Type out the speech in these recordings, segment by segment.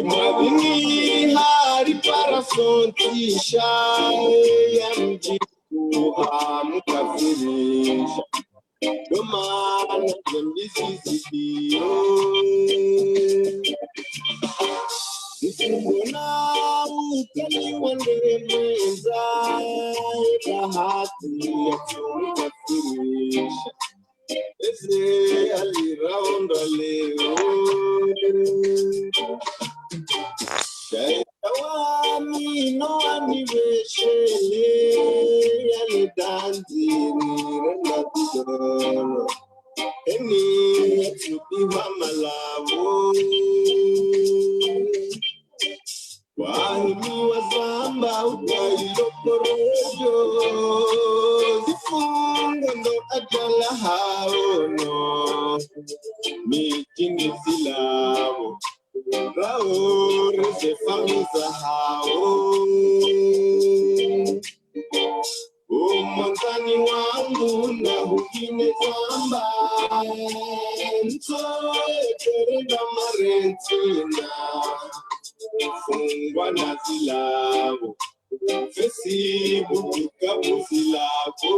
Imagini hari para sontisha ya mjiku hamukafirisha domana jambisizidio Nisibona ukali wanderemeza bahati ya kukafirisha ese aliraonda leo Shawami no anniversary yale danzini renda tudoro eni tudiwa malavo wahimi wazamba ukailoporojo zifungo ndo ajala haono mijini silavo Raore se famisa hao Umantani wangu na hukine zamba Nsoe kerenda marentina Fungwa na zilavo Fesi butuka busilavo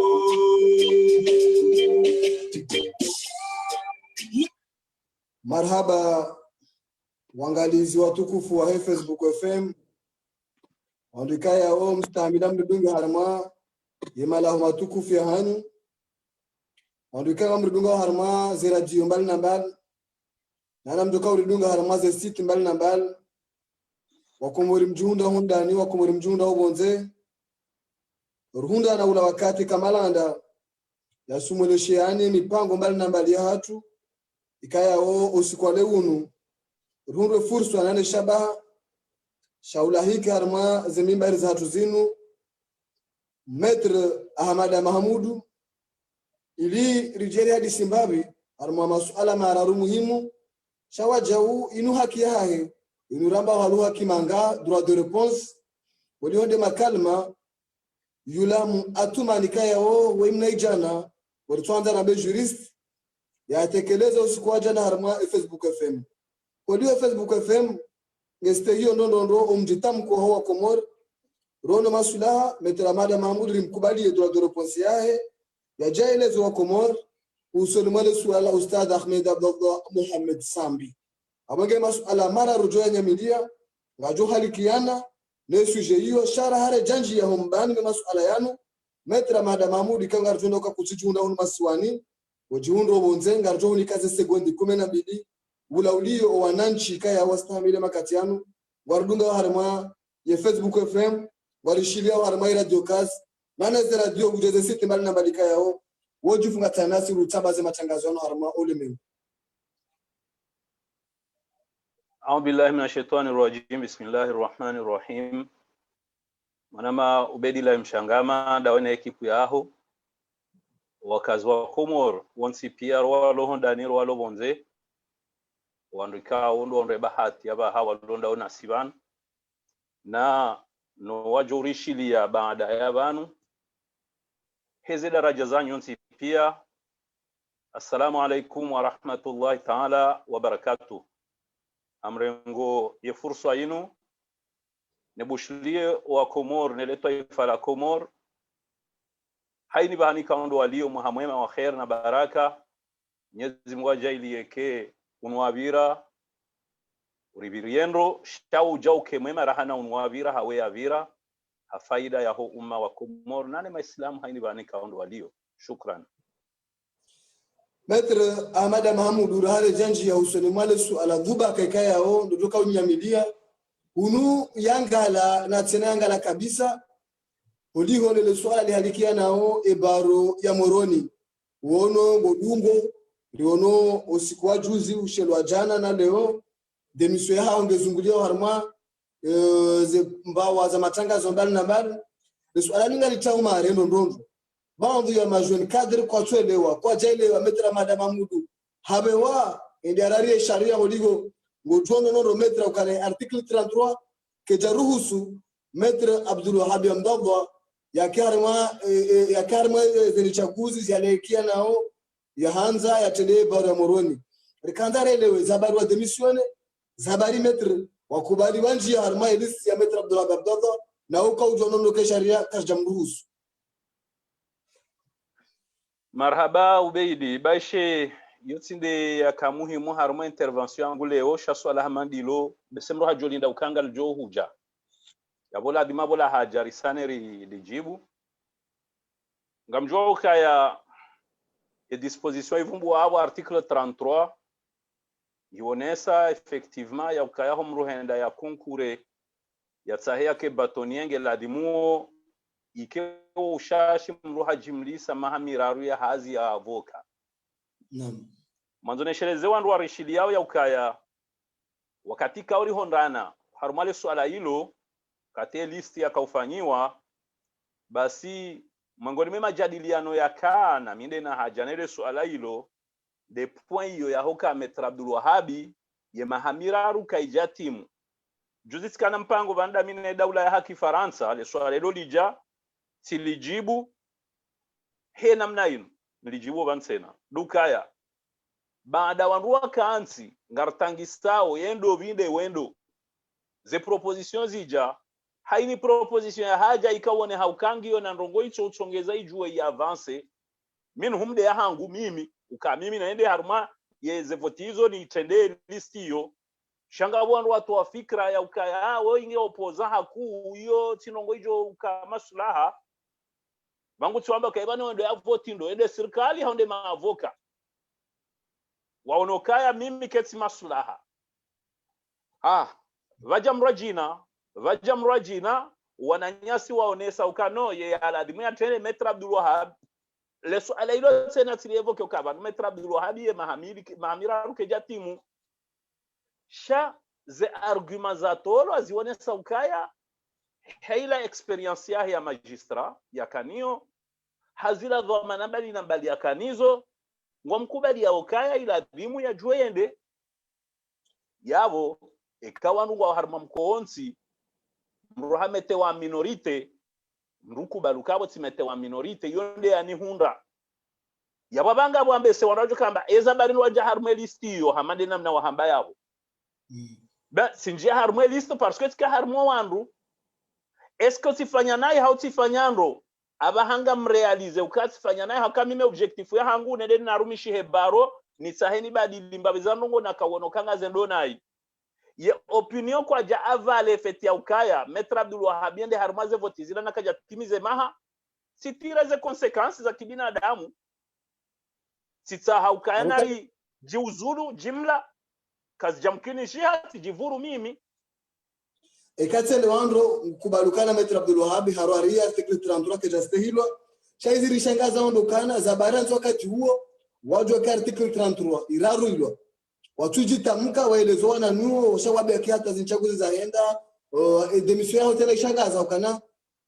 Marhaba wangalizi watukufu wa Facebook FM wandikaya o mstamila mdunga harma yemala watukufu ya hanu wandikaya mdunga harma zera radio mbali na mbali na mdoka mdunga harma ze site mbali na mbali wakomori mjunda hundani wakomori mjunda ubonze ruhunda na ula wakati kamalanda ya sumulesheani mipango mbali na mbali ya hatu ikaya o usikwale unu Rundu fursu anane shabaha shaula hiki harma zemimbari za hatu zinu Metre Ahmada Mahamudu ili rijeri hadi Zimbabwe harma masuala mararu muhimu shawajau inu haki yahe inu ramba halu haki manga droit de réponse walionde makalma yulamu atuma nikaya o wimna ijana walituanza na be jurist ya tekeleza usikuwa jana harma Facebook FM Kodiyo Facebook FM ngeste hiyo ndondo umjitamko hawa Komor rono masulaha Metre Ahmada Mahamudu limkubali droit de réponse yahe ya jaelezo wa Komor usolimale suala Ustad Ahmed Abdallah Mohamed Sambi abage masuala mara rujoya nyamilia ngajo halikiana ne suje hiyo shara hare janji ya hombani masuala yanu Metre Ahmada Mahamudu kanga rujonoka kuchijunda hunu maswani wajihundo bonzenga rujo ni kaze sekondi 12 Wula ulio wananchi kaya wastamile makatianu warudunga harma ya Facebook FM warishilia harma radio kazi maana za radio ujeze site mbali na mbali kaya ho wojufunga tanasi rutabaze matangazo yano harma ulime A'udhu billahi minash shaitani rajim bismillahir rahmanir rahim manama ubedila mshangama dawana ekipu yaho wakazi wa Komor wonsi pia walo hondani walo bonze wandika undo onre bahati aba hawa londa ona siban na no wajorishilia baada ya banu hizi daraja zanyu nsi pia assalamu alaikum wa rahmatullahi ta'ala wa barakatuh amrengo ye fursa yinu nebushilie wa Komor neletwa ifala Komor haini bahani kaundo walio muhamwema wa khair na baraka Mwenyezi Mungu ajailieke unwabira uribiriendo shau jauke mwema rahana unwabira hawe avira hafaida ya ho umma wa Komor nane maislamu haini bani kaundo walio shukran Metre Ahmada Mahamudu rahale janji ya usolimale suala dhuba kaikaya ho ndotoka unyamilia unu yangala na tena yangala kabisa uliho nile suala lihalikia nao ebaro ya moroni uono godungo liono usikuwa juzi ushelwa jana na leo demiswe hao ongezungulia harma ze mbawa za matangazo mbali na mbali suala linga litauma arendo ndondo baadhi ya majoni kadri kwa tuelewa kwa jaelewa Metre Ahmada Mahamudu habewa ndiararie sharia holigo ngojono no metre ukale article 33 ke jaruhusu metre Abdul Wahhab Abdallah ya karma zile chaguzi zialekia nao ya hanza ya tende bara moroni rikanda relewe zabari wa demisione zabari metre wakubali wanji ya harma list ya metre Abdul Wahhab Abdallah na uka ujono no ke sharia kajamruhusu. Marhaba Ubeidi baishe yotsinde yakamuhimu haruma intervention anguleo shaswala hamandilo besemro hajolinda ukanga ljo huja yabola dimabola haja risaneri lijibu ngamjwa ukaya e disposition ivumbu abo article 33 yonesa effectivement ya ukaya homruhenda ya konkure ya tsahia ke batonienge la dimuo ike ushashi mruha jimlisa mahamiraru ya hazi ya avoka. Naam. Manzo neshelezewa ndo warishili yao ya ukaya wakati kauri hondana harumale swala hilo kate listi ya kaufanyiwa basi mangoni mema jadiliano ya kana minde na hajanele swala hilo de point hiyo ya hoka Metre Abdul Wahhabi ye mahamiraru kaijatimu juzi sikana mpango banda mine daula ya haki Faransa le swala hilo lija silijibu he namna hino nilijibu bansena dukaya baada wanruwa kaansi ngartangistao yendo vinde wendo ze proposition zija haini proposition ya haja ikawone haukangio na ndongo icho uchongeza ijue ya avance min humde ya hangu mimi mimi naende haruma ye ze votizo ni tende listiyo shanga bwana watu wa fikra ya ukaya wao inge opoza haku hiyo tinongo ijo ukamaslaha bangu tuamba kaibani wendo ya voti ndo ende serikali haonde maavoka waonokaya mimi keti maslaha vajamrajina wananyasi waonesa ukano ye aladimia tene Metre Abdul Wahhab leso ala ilo tena tilievo ke ukaba Metre Abdul Wahhab ye mahamira ruke jatimu sha ze arguments za tolo azionesa ukaya heila experience ya magistra ya kanio hazila dhamana bali na bali ya kanizo ngomkubali ya ukaya ila dhimu ya juende yabo ikawa nungwa harma mkoonsi mruhamete wa minorite mrukubalukabo timete wa minorite yonde yani hunda yababanga bwambese wanajo kamba eza bari waja harma listiyo hamande namna wahamba yabo ba sinjia harma listo parce que tika harma wandu esko tifanya naye hautifanyando abahanga mrealize ukasifanya naye hakamime objectif ya hangu nende narumishi hebaro ni saheni badili mbabizanongo na kawono kanga zendo nayi ye opinion kwa ja avale feti ya ukaya Metre Abdul Wahhab ende harmaze votizila na kaja timize maha sitira ze consequences za kibinadamu sita haukaya nari jiuzulu jimla kazi jamkini shia tijivuru mimi ekatele wandro kubalukana Metre Abdul Wahhab harwaria article 33 ke jaste hilo shaiziri shangaza ondokana zabaranzo wakati huo wajwa ka article 33 iraru hilo watuji tamka waelezo na nuo shawabe kiata zinchaguzi za henda demission yao tena shangaza ukana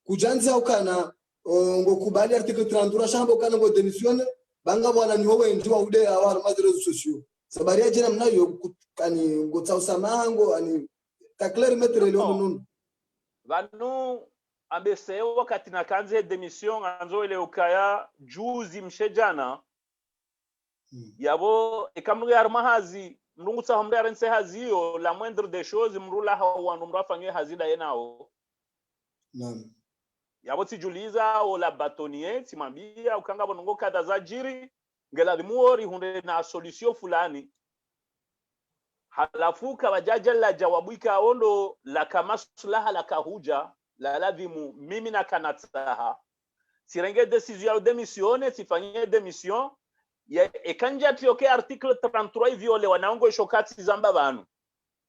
kujanza ukana ngokubali article 33 shamba ukana ngo demission banga bwana ni wewe ndio ude awar madrezo socio sabaria jina mnayo kani ngotsa usamango ani takler Metre Leon vanu ambese wakati na kanze demission anzo ile ukaya juzi mshejana yabo ikamruga armahazi mrungutsa homre arense haziyo la moindre des choses mrula hawandu mrafanywe hazida yenao yabo tijuliza o la batonier timambia ukanga bonongo kada za jiri ngela dimuori hunde na solution fulani halafu kawajaja la jawabuika ondo la kamaslaha la kahuja la lavimu mimi na kanataha sirenge decision ya demisione sifanye demission ya ekanja tioke article 33 viole wanaongo shokati zamba banu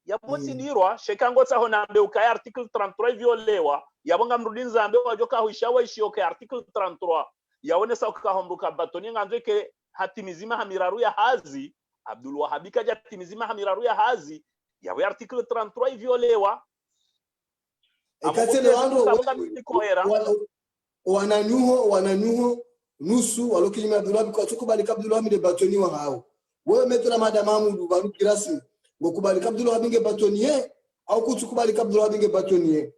yaboti dirwa shekango tsaho nambe ukaya article 33 violewa yabonga mrudin zambe wajoka huishawa ishioke article 33 yaone sa ukahomruka batoni nganzo ke hatimizima hamiraru ya hazi Abdul Wahhab kaja timizima hamiraru ya hazi yawe article 33 violewa ekatele wandro wananyuho nusu walokilima Abdul Wahhab kwa tukubali Abdul Wahhab de batoni wa hao wewe Metre Madam Mahmoud baruki rasmi ngokubali Abdul Wahab nge bâtonnier au kutukubali Abdul Wahab nge bâtonnier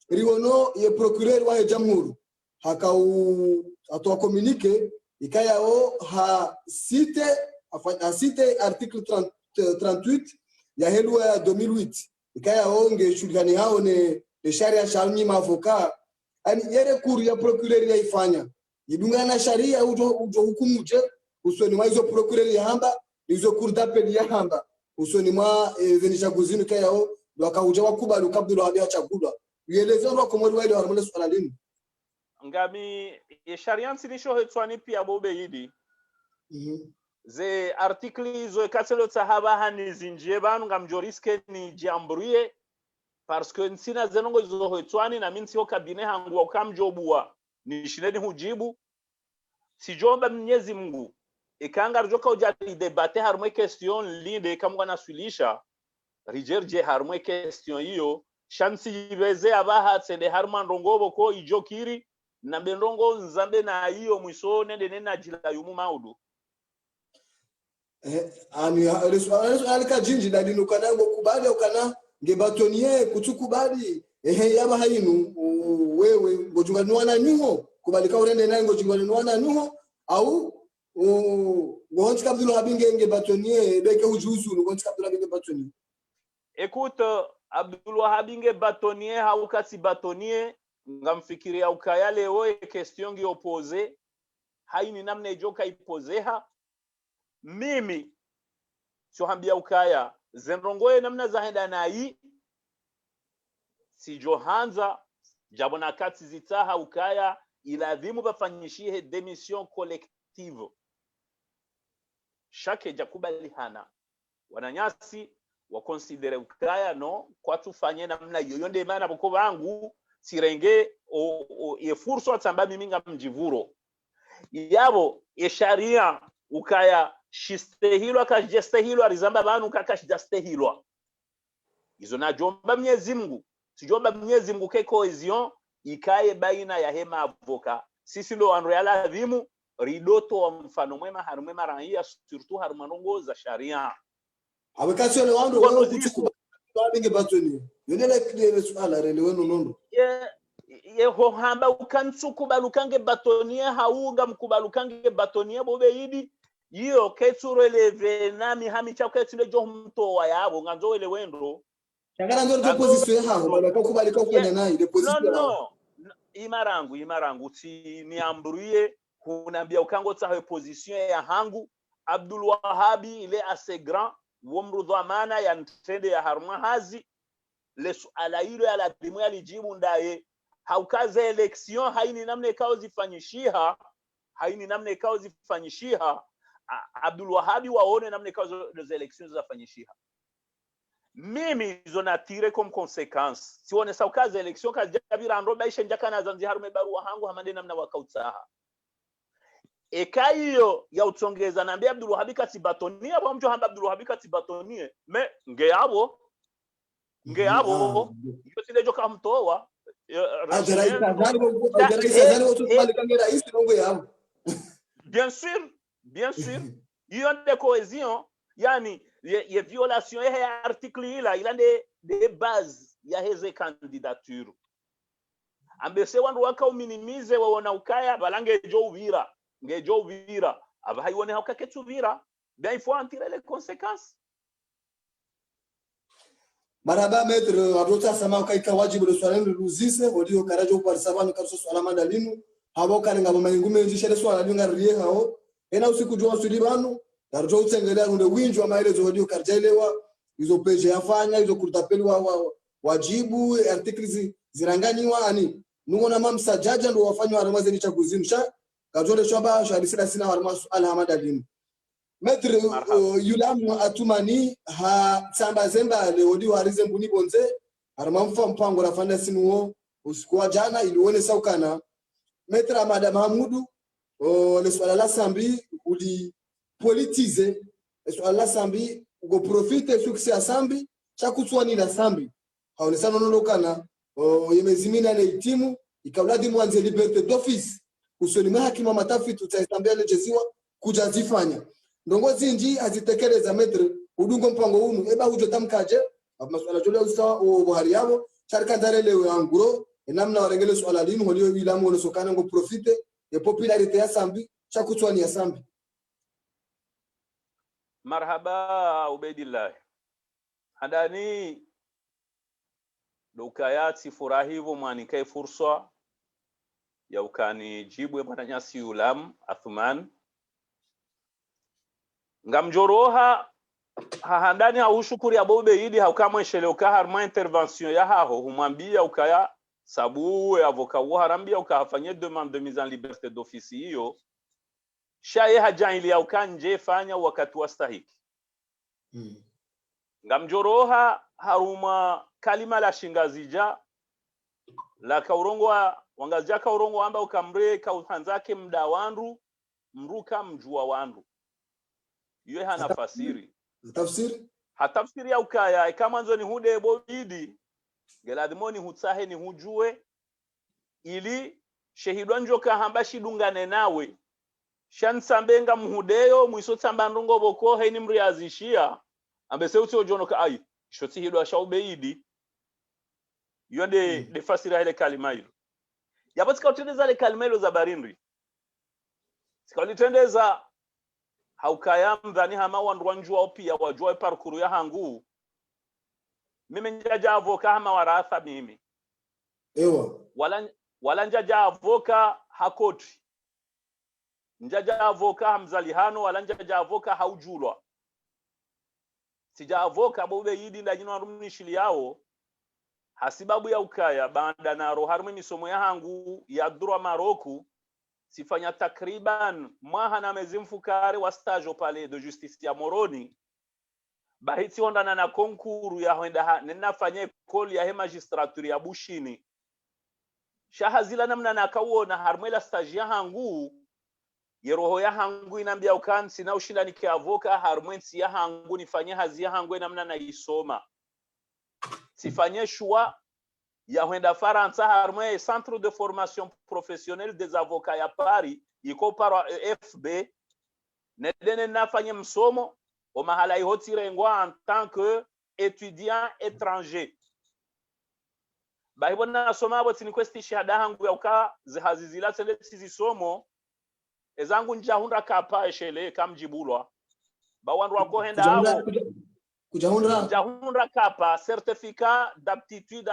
riwono ye procureur wa jamhuri hakau atoa communiqué ikayao ha cite article 38 ya helwa ya 2008 ikayao nge shughani hao ne sharia shalni mavoka ani yere kuru ya procureur ya ifanya idungana sharia ujo hukumu je usoni mwa hizo procureur ya hamba hizo kuru d'appel ya hamba usoni mwa zenisha kuzini kayao wakauja wakubali Abdul Wahab achagulwa yelezwa kwa mwali wale harmone swala lini ngami ye sharia nsinisho hetwani pia bobe yidi ze artikli zo katelo sahaba hani zinjie banu ngamjoriske ni jambruye parce que nsina zenongo zo hetwani na minsi ho kabine hangu wa kamjobua ni shineni hujibu sijomba Mwenyezi Mungu ikanga rjoka ujali debate harmwe question linde kamwa nasulisha rijerje harmwe question hiyo shansi yibeze abaha tsende harman rongobo ko ijokiri na bendongo nzambe na hiyo mwiso nende nena jila yumu maudu ani alika jinji dalino kana ngokubali ukana ngebatonier kutukubali yaba hainu wewe ngojunganwana nyuho kubalika urende naye ngojunganwana nyuho au ngonzi Abdul Wahab nge batonier beke hujuzu ngonzi Abdul Wahab nge batonier. Écoute, Abdul Wahab nge batonier haukasi batonier ngamfikiria ukaya leo question ngi opposé haini namna ijoka ipozeha mimi sio hambia ukaya zenrongoe namna zahenda nai si johanza jabona kati zitaha ukaya iladhimu bafanyishie démission collective chaque jakubali hana wananyasi wa considere ukaya no kwa tufanye namna yoyo nde maana boko bangu sirenge ye furso atamba mimi ngamjivuro yabo ye sharia ukaya shistehilwa kajestehilwa rizamba banu kakashjastehilwa izo na jomba Mwenyezi Mungu sijomba Mwenyezi Mungu ke cohesion ikaye baina ya hema avoka sisi ndo anroyala adhimu ridoto wa mfano mwema harumema raia surtout harumanongo za sharia abekasio le wando wao kuchukua binge batoni yonela kile swala rele wenu nondo ye ho hamba ukansukubalukange batonie haunga mkubalukange batonie bobeidi iyo ketsuro eleve nami hami cha ketsile jo mto wa yabo nganzo ele wendo chakana ndio position yao balaka kubalika kufanya nayo ile position no imarangu ti niambruye kunambia ukango tsaho position ya hangu Abdul Wahab ile assez grand womru dhamana ya ntende ya harma hazi le suala hilo ya ladimu alijibu ndaye haukaze election haini namna ikao zifanyishiha Abdul Wahab waone namna ikao za elections zafanyishiha mimi zona tire comme conséquence sione saukaze election kajabira ndo baisha njaka na zanzi harume barua hangu hamande namna wakautsaha ekaiyo ya utongeza naambia Abdul Wahab katibatonia bwa mjo hamba Abdul Wahab katibatonie me ngeyabo hiyo sile joka mtoa bien sûr hiyo de cohésion yani ye violation ya article ila de base ya heze candidature ambese wandu waka uminimize waona ukaya balange jo uvira aba haione hakaketuvira bien il faut en tirer les conséquences maraba maître abota sama kaika wajibu le swala luzise audio karajo kwa sabani kabso swala mandalinu habo karenga mamayingume njishere swala linga riye hao ena usiku jua sulibanu darjo utsengelea runde winjo maelezo audio karjelewa hizo page yafanya hizo kurtapeli wajibu articles ziranganywa ani nungona mamsa jaja ndo wafanywa aramaze ni chakuzimisha kajole shaba shadisira sina warma swala hamadalinu Maître Yulam Atumani ha tsamba zemba leodi warize mbuni bonze aramamfa mpango rafanda sinuo usiku jana ilione saukana Maître Amada Mahmudu le swala la sambi uli politize le swala la sambi ugo profite succès sambi chakutswani la sambi haonesana nolokana yemezimina na itimu ikawladi mwanze liberté d'office usoni hakima matafitu tsaistambia lejeziwa kujazifanya ndongozi nji azitekeleza Maître udungo mpango unu eba ujo tamkaje masuala jole usawa o bohari yabo charka ndare le nguro namna warengele swala linu holio wilamu ono sokana ngo profite e popularite ya sambi chakutwani ya sambi. Marhaba Ubaidillah. Handani dokayati furahivo mwanikai fursa ya ukani jibwe bwana nyasi ulam Athman ngamjoroha handani haushukuri abobeidi haukamweshele ukaharma intervention ya haho humwambia ukaya sabu avoka uharambia ukafanyia demande de mise en liberté d'office hiyo shaye hajaili ya ukanje fanya wakati wastahiki. Ngamjoroha haruma kalima la shingazija la kaurongo wangazija kaurongo amba ukamre kauhanzake mda wandu mruka mjua wandu yeye hana fasiri tafsiri hatafsiri ya ukaya kama nzo ni hude bobidi geladimoni hutsahe ni hujue ili shehidwa njoka hambashi dungane nawe shansambenga muhudeyo mwiso tsamba ndongo boko haini mriazishia ambese uti ojonoka ai shoti hidwa shaubeidi yonde de fasira ile kalima hilo yapatika utendeza ile kalima hilo za barindri sikalitendeza haukaya mdhani hama wandwa njua pia wajua parkuru ya hangu mimi njaja avoka hama waratha mimi ewa wala njaja avoka hakoti njaja avoka hamzalihano wala njaja avoka haujulwa sija avoka bobe yidi ndajino arumnishili yao hasibabu ya ukaya baada na roharme misomo ya hangu ya dura Maroku sifanya takriban mwaha na mezimfukare wa stage au palais de justice ya Moroni bahiti ondana na konkuru ya hoenda ninafanya koli ya magistrature ya Bushini shahazila namna na kawona harmela stage ya hangu yeroho ya hangu inambia ukansi na ushindani kia avoka harmwensi ya hangu nifanye hazi ya hangu namna na isoma sifanye shua ya hoenda Faransa harmwe centre de formation professionnelle des avocats ya Paris iko para FB nedene nafanye msomo o mahala ihotire en tant que étudiant étranger bahibona soma abo tini kwesti shahada hangu ya uka zihazizila tele sizisomo ezangu njahunda kapa eshele kamjibulwa bawandu wako henda abo kujahunda kapa certificat d'aptitude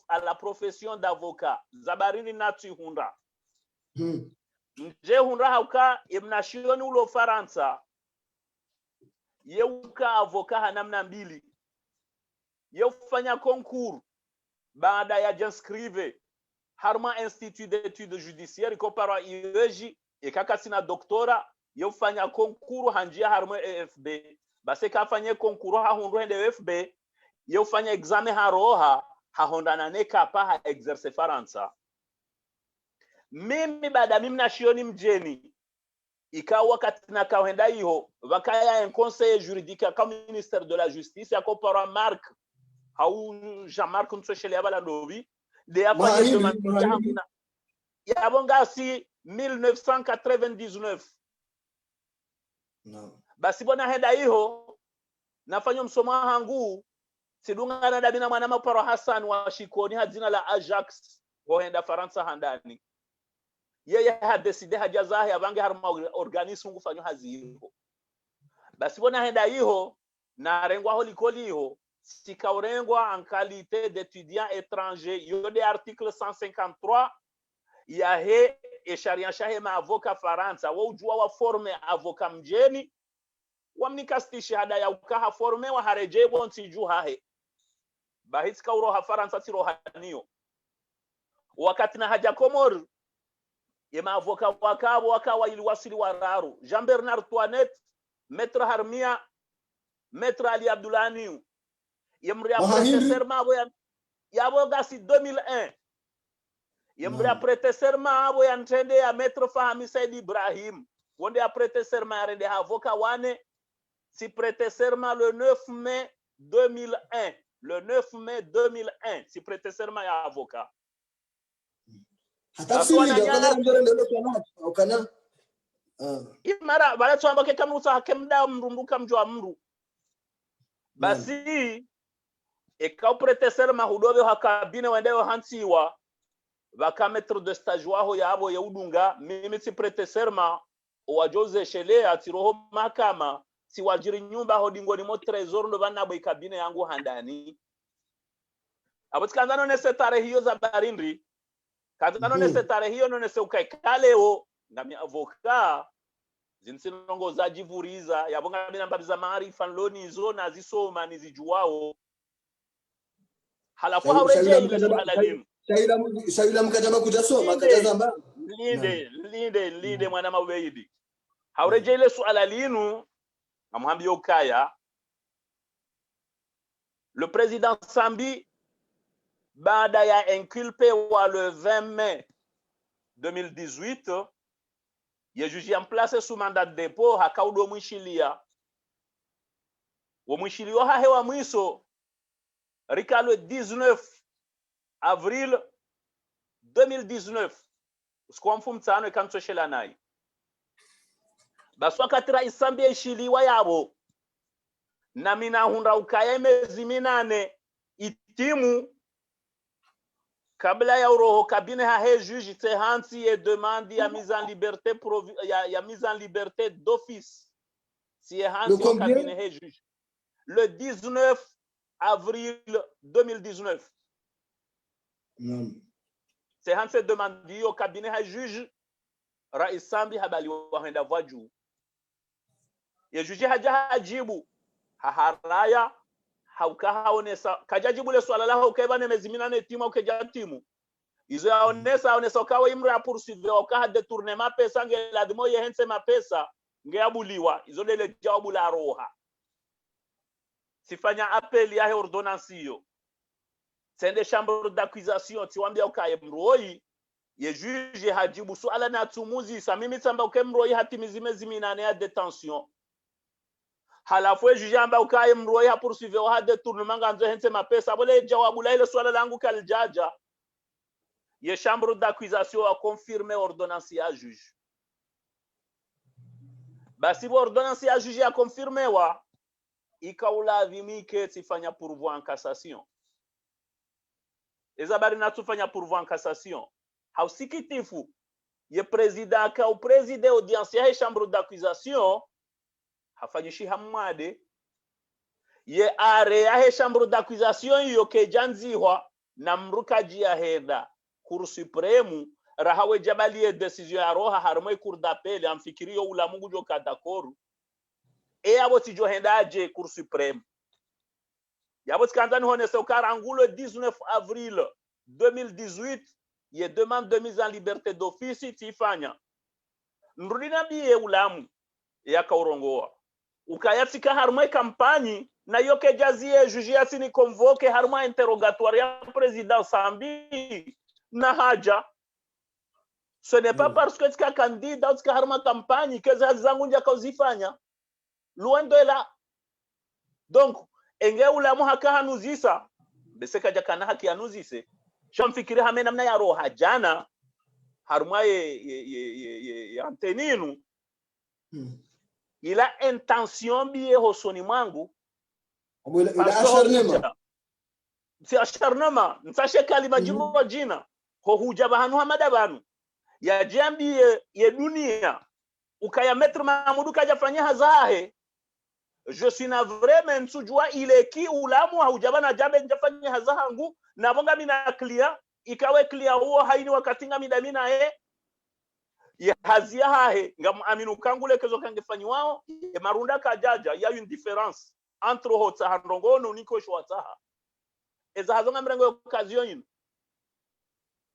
à la profession d'avocat zabarini natu hunda nje hunda hauka imnashioni ulo Faransa yeuka avoka hanamna mbili yeufanya concours baada ya jinscrive harma institut d'études judiciaires kopara IEJ ekaka sina doktora yeufanya concours hanjia harma EFB base kafanye concours ha hundu hende EFB yeufanya examen haroha hahondana neka pa ha exerce Faransa mimi baada mimi nashioni mjeni ikawa wakati na kaenda hiyo wakaya un conseil juridique comme ministère de la justice yakopara Marc hau Jean-Marc Ntshoshele abala ndovi de afanye demande ya bongasi 1999 no basi bona henda hiyo nafanya msomo hangu sidunga na dabina mwana maparo Hassan wa Shikoni hadzina la Ajax hoenda Faransa handani yeye hadeside hajazahi abange harma organisme ngufanywa haziho basi bona henda hiyo na rengwa holikoli hiyo sikaurengwa en qualité d'étudiant étranger yode article 153 ya he esharia shahe ma avoka Faransa wa ujua wa forme avoka mjeni wamnikasti shahada ya ukaha forme wa hareje bonti juhahe bahitska uroha Faransa tirohanio wakati na haja Komor yema avoka wakabo wakawa iliwasili wararu Jean Bernard Toinette maître Harmia maître Ali Abdoulani yemri après serment yabo gasi 2001 yemri après serment abo yantende ya maître Fahmi Said Ibrahim wonde après serment rende avoka wane si prêter serment le 9 mai 2001 le 9 mai 2001 si prêter serment ya avocat hatafsiri ndio kana ndio kana imara bale twamba ke kamusa hakemda mrunduka mjwa mru basi ekao prete serma hudobe hakabine wendeo hansiwa vakametre de stage waho yabo yaudunga mimi si prete serma wajoze shele atiroho makama si wajiri nyumba hodingo ni mo trésor ndo vanabo ikabine yangu handani abotikandano nese tarehe hiyo za barindri kandano nese tarehe hiyo nese ukaikaleo ngami avoka zinsinongo za jivuriza yabonga mina mbabiza maarifa nloni zo na zisoma nizijuwao halafu haureje ile swala linu shawila mkataba kutasoma katazamba linde mwana mabeidi haureje ile swala linu amwambia ukaya le président Sambi baada ya inculpé wa le 20 mai 2018 il est jugé en place sous mandat de dépôt hakaudo mwishilia wo mwishilio hahe wa mwiso rika le 19 avril 2019 usiku mfumtano ikamtoshela naye baswa katira isambia ishiliwa yabo na mina hunda ukaya mezi minane itimu kabla ya uroho kabine hahe juge te hansi et demande ya mise en liberté ya mise en liberté d'office si hansi au cabinet he juge le 19 avril 2019 c'est hansi demande au cabinet ha juge rais Sambi habali waenda waju ya juge hajibu haharaya haukahaonesa kajajibu le swala la ukeba nemezimina netima ukejatimu izo yaonesa ukawa imra poursuivre ukaha détournement pesa ngeladimo yehense mapesa ngeabuliwa izo lele jawabu la roha sifanya appel ya ordonnance hiyo sende chambre d'accusation tiwambia ukaye mroi ye juge hajibu swala na tumuzi samimi tamba ukemroi hatimizime ziminane ya détention halafu juge amba ukaye mroi ha poursuivre wa détournement nganzo hense mapesa bole jawabu la ile swala langu kaljaja ye chambre d'accusation a confirmé ordonnance ya juge basi ordonnance ya juge a confirmé wa ikaulazimike tifanya pourvoi en cassation ezabari na tufanya pourvoi en cassation hausikitifu ye president ka au president audience ya chambre d'accusation hafanyishi hamade ye are ya chambre d'accusation yo ke janziwa na mrukaji ya heda cour suprême rahawe jabali decision ya roha harmo cour d'appel amfikirio ula mungu jo kadakoru e abo ti jo hendaje cour suprême yabo skandani honese ukarangulo 19 avril 2018 ye demande de mise en liberté d'office tifanya nrudina biye ulamu ya kaurongoa ukayafika harmo kampani na yoke jazie juge asini convoque harmo interrogatoire ya président Sambi na haja ce n'est pas parce que tika candidat tika harma campagne que zangu nja kauzifanya loin de là donc enge ulamu hakahanuzisa beseka jakana haki anuzise shamfikiri hamena mna ya roha jana harma ye anteninu ila intention biye hosoni mwangu ila acharnement si acharnement msashe kalima jimbo jina ho huja bahanu hamada banu ya jambi ye dunia ukaya mettre Mamudu kaja fanya hazahe je suis na vraiment sujua ile ki ulamu haujabana jambe njafanya hazahangu na bonga mina clear ikawe clear huo haini wakatinga midamina ya hazia hahe ngam aminu kangule kezo kangefanyi wao e marunda kajaja ya une différence entre hotsa handongono niko shwataha eza hazonga mrengo occasion yin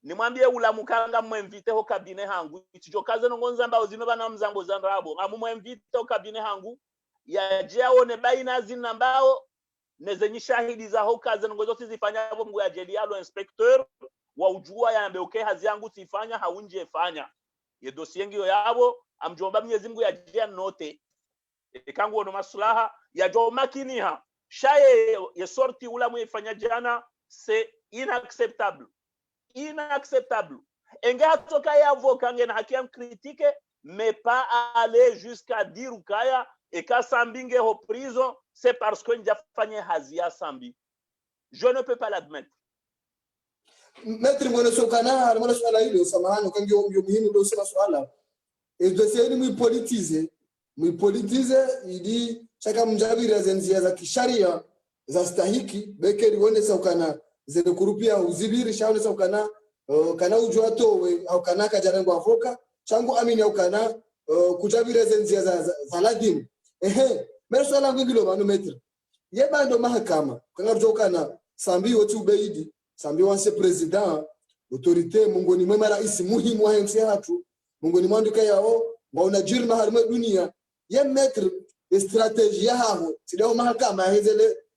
nimwambie ulamu kanga mwemvite ho kabine hangu ichijo kaze nongonza mbao zino bana mzango zanrabo amu mwemvite ho kabine hangu ya jaone baina zina mbao nezenyi shahidi za ho kaze nongozo tizifanya hapo mgu ya jelialo inspecteur wa ujua ya mbeuke hazi yangu tifanya haunje fanya ye dossier ngio yabo amjomba Mwenyezi Mungu ya jia note kangu ono maslaha ya jo makiniha shaye ye sorti ulamu ifanya jana c'est inacceptable enge hatoka ya avocat ngena hakiam critique mais pas aller jusqu'à dire ukaya et ka Sambinge ho prison c'est parce que nja fanye hazia sambi. Je ne peux pas l'admettre. Maître mwana sokana harmona swala hilo samahani kwa ngio muhimu ndio sema swala. Dossier ni muipolitize ili chaka mjabiri zenzi za kisharia za stahiki bekeri wone saukana zile kurupia uzibiri shaone saukana kana ujwa towe au kana kajarango avoka changu amini au kana kujabiri zenzi za ladini mero swala ngilo bano metre yeba ndo mahakama kana rujokana sambi woti ubeidi sambi wanse president autorité mungoni mwema rais muhimu wa nchi yetu mungoni mwandika yao waona jirma harma dunia ya metre strategia hao sidao mahakama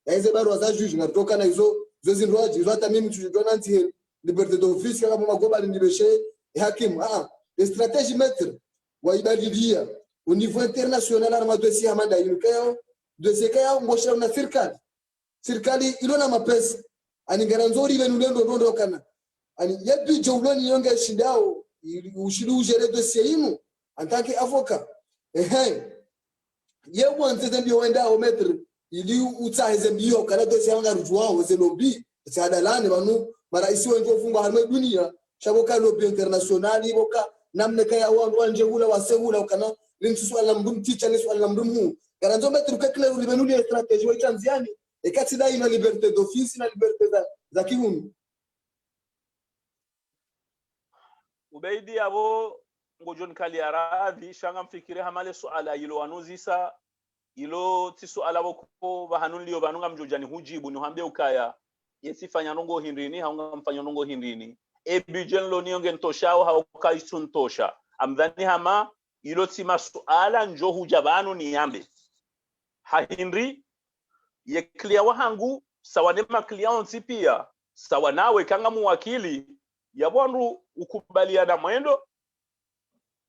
heze barua za juge ngatoka na hizo zinroaji hata mimi tujidona anti liberté d'office kama magoba nilibeshe hakimu strategie metre waibadilia au niveau international arma dossier amanda yukao dossier kaya ngosha na serikali ilona mapesa aningana nzuri ile nulendo kana ani yepi jowloni yonge shindao ushiru ujere dossier imo antaki avocat ye wante ndio wenda au metre ili utaheze bio kana dossier anga rujwao zelobi tsadalane banu maraisi wenjo funga harma dunia shaboka lobby international iboka namne kaya wanje hula wasehula kana lintu swala mdum teacher ni swala mdum kana nzo metre kakle ulibenuli strategy wa Tanzania ekati dai na liberté d'office na liberté za kiume Ubeidi abo ngojon kali aradhi shanga mfikire hamale suala ilo anuzisa ilo ti suala boko bahanun liyo banunga mjojani hujibu ni hambe ukaya yesifanya nongo hindini haunga mfanya nongo hindini ebijen lo nionge ntoshao haukai suntosha amdhani hama ilo ti masuala njo hujabanu ni yambe hahindri ye clear wahangu sawa ne maklienti pia sawa nawe kanga muwakili yabonru ukubaliana mwendo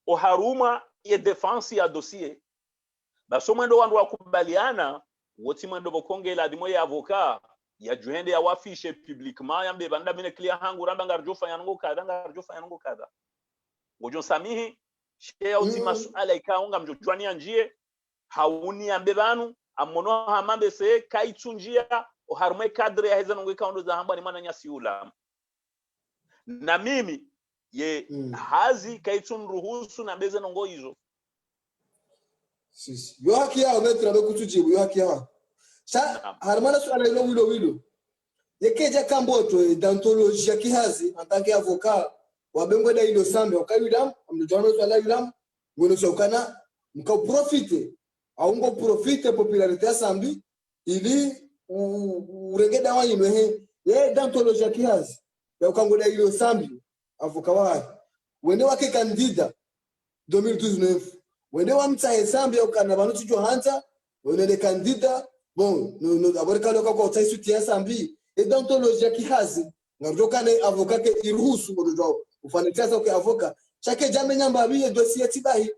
oharuma ye defense ya dossier baso mwendo wandu wakubaliana woti mwendo bokonge la dimo ya avocat ya juende ya wafishe publiquement yambe banda mine clear hangu ramba ngarjofa yango kada ngojo samihi shea utima suala ikaunga mjojwani anjie hauni yambe banu amono hamambe se kaitsunjia oharume kadre ya heza nongo kaundo za hamba ni mana nyasiula na mimi ye hazi kaitsun ruhusu na beze nongo hizo sisi yo haki yao metra bekutujibu yo haki yao sa harmana swala ilo wilo yekeja kamboto d'anthologie ya kihazi en avocat wabengwe da ilo sambe wakayudam amjona swala yulam ngono sokana mka profite aungo profite popularité ya sambi ili urengeda wanyino ye d'anthologie ya kihazi ya ukangoda ilo sambi avocat wa wende wake kandida 2019 wende wa mtsaye sambi ya ukana banu tujo hanta wende kandida bon no aborika loka kwa utaisu tia sambi et d'anthologie ya kihazi ngaroka ne avocat ke iruhusu ngodo ufanikia sasa kwa avocat chake jambe nyamba biye dossier tibahi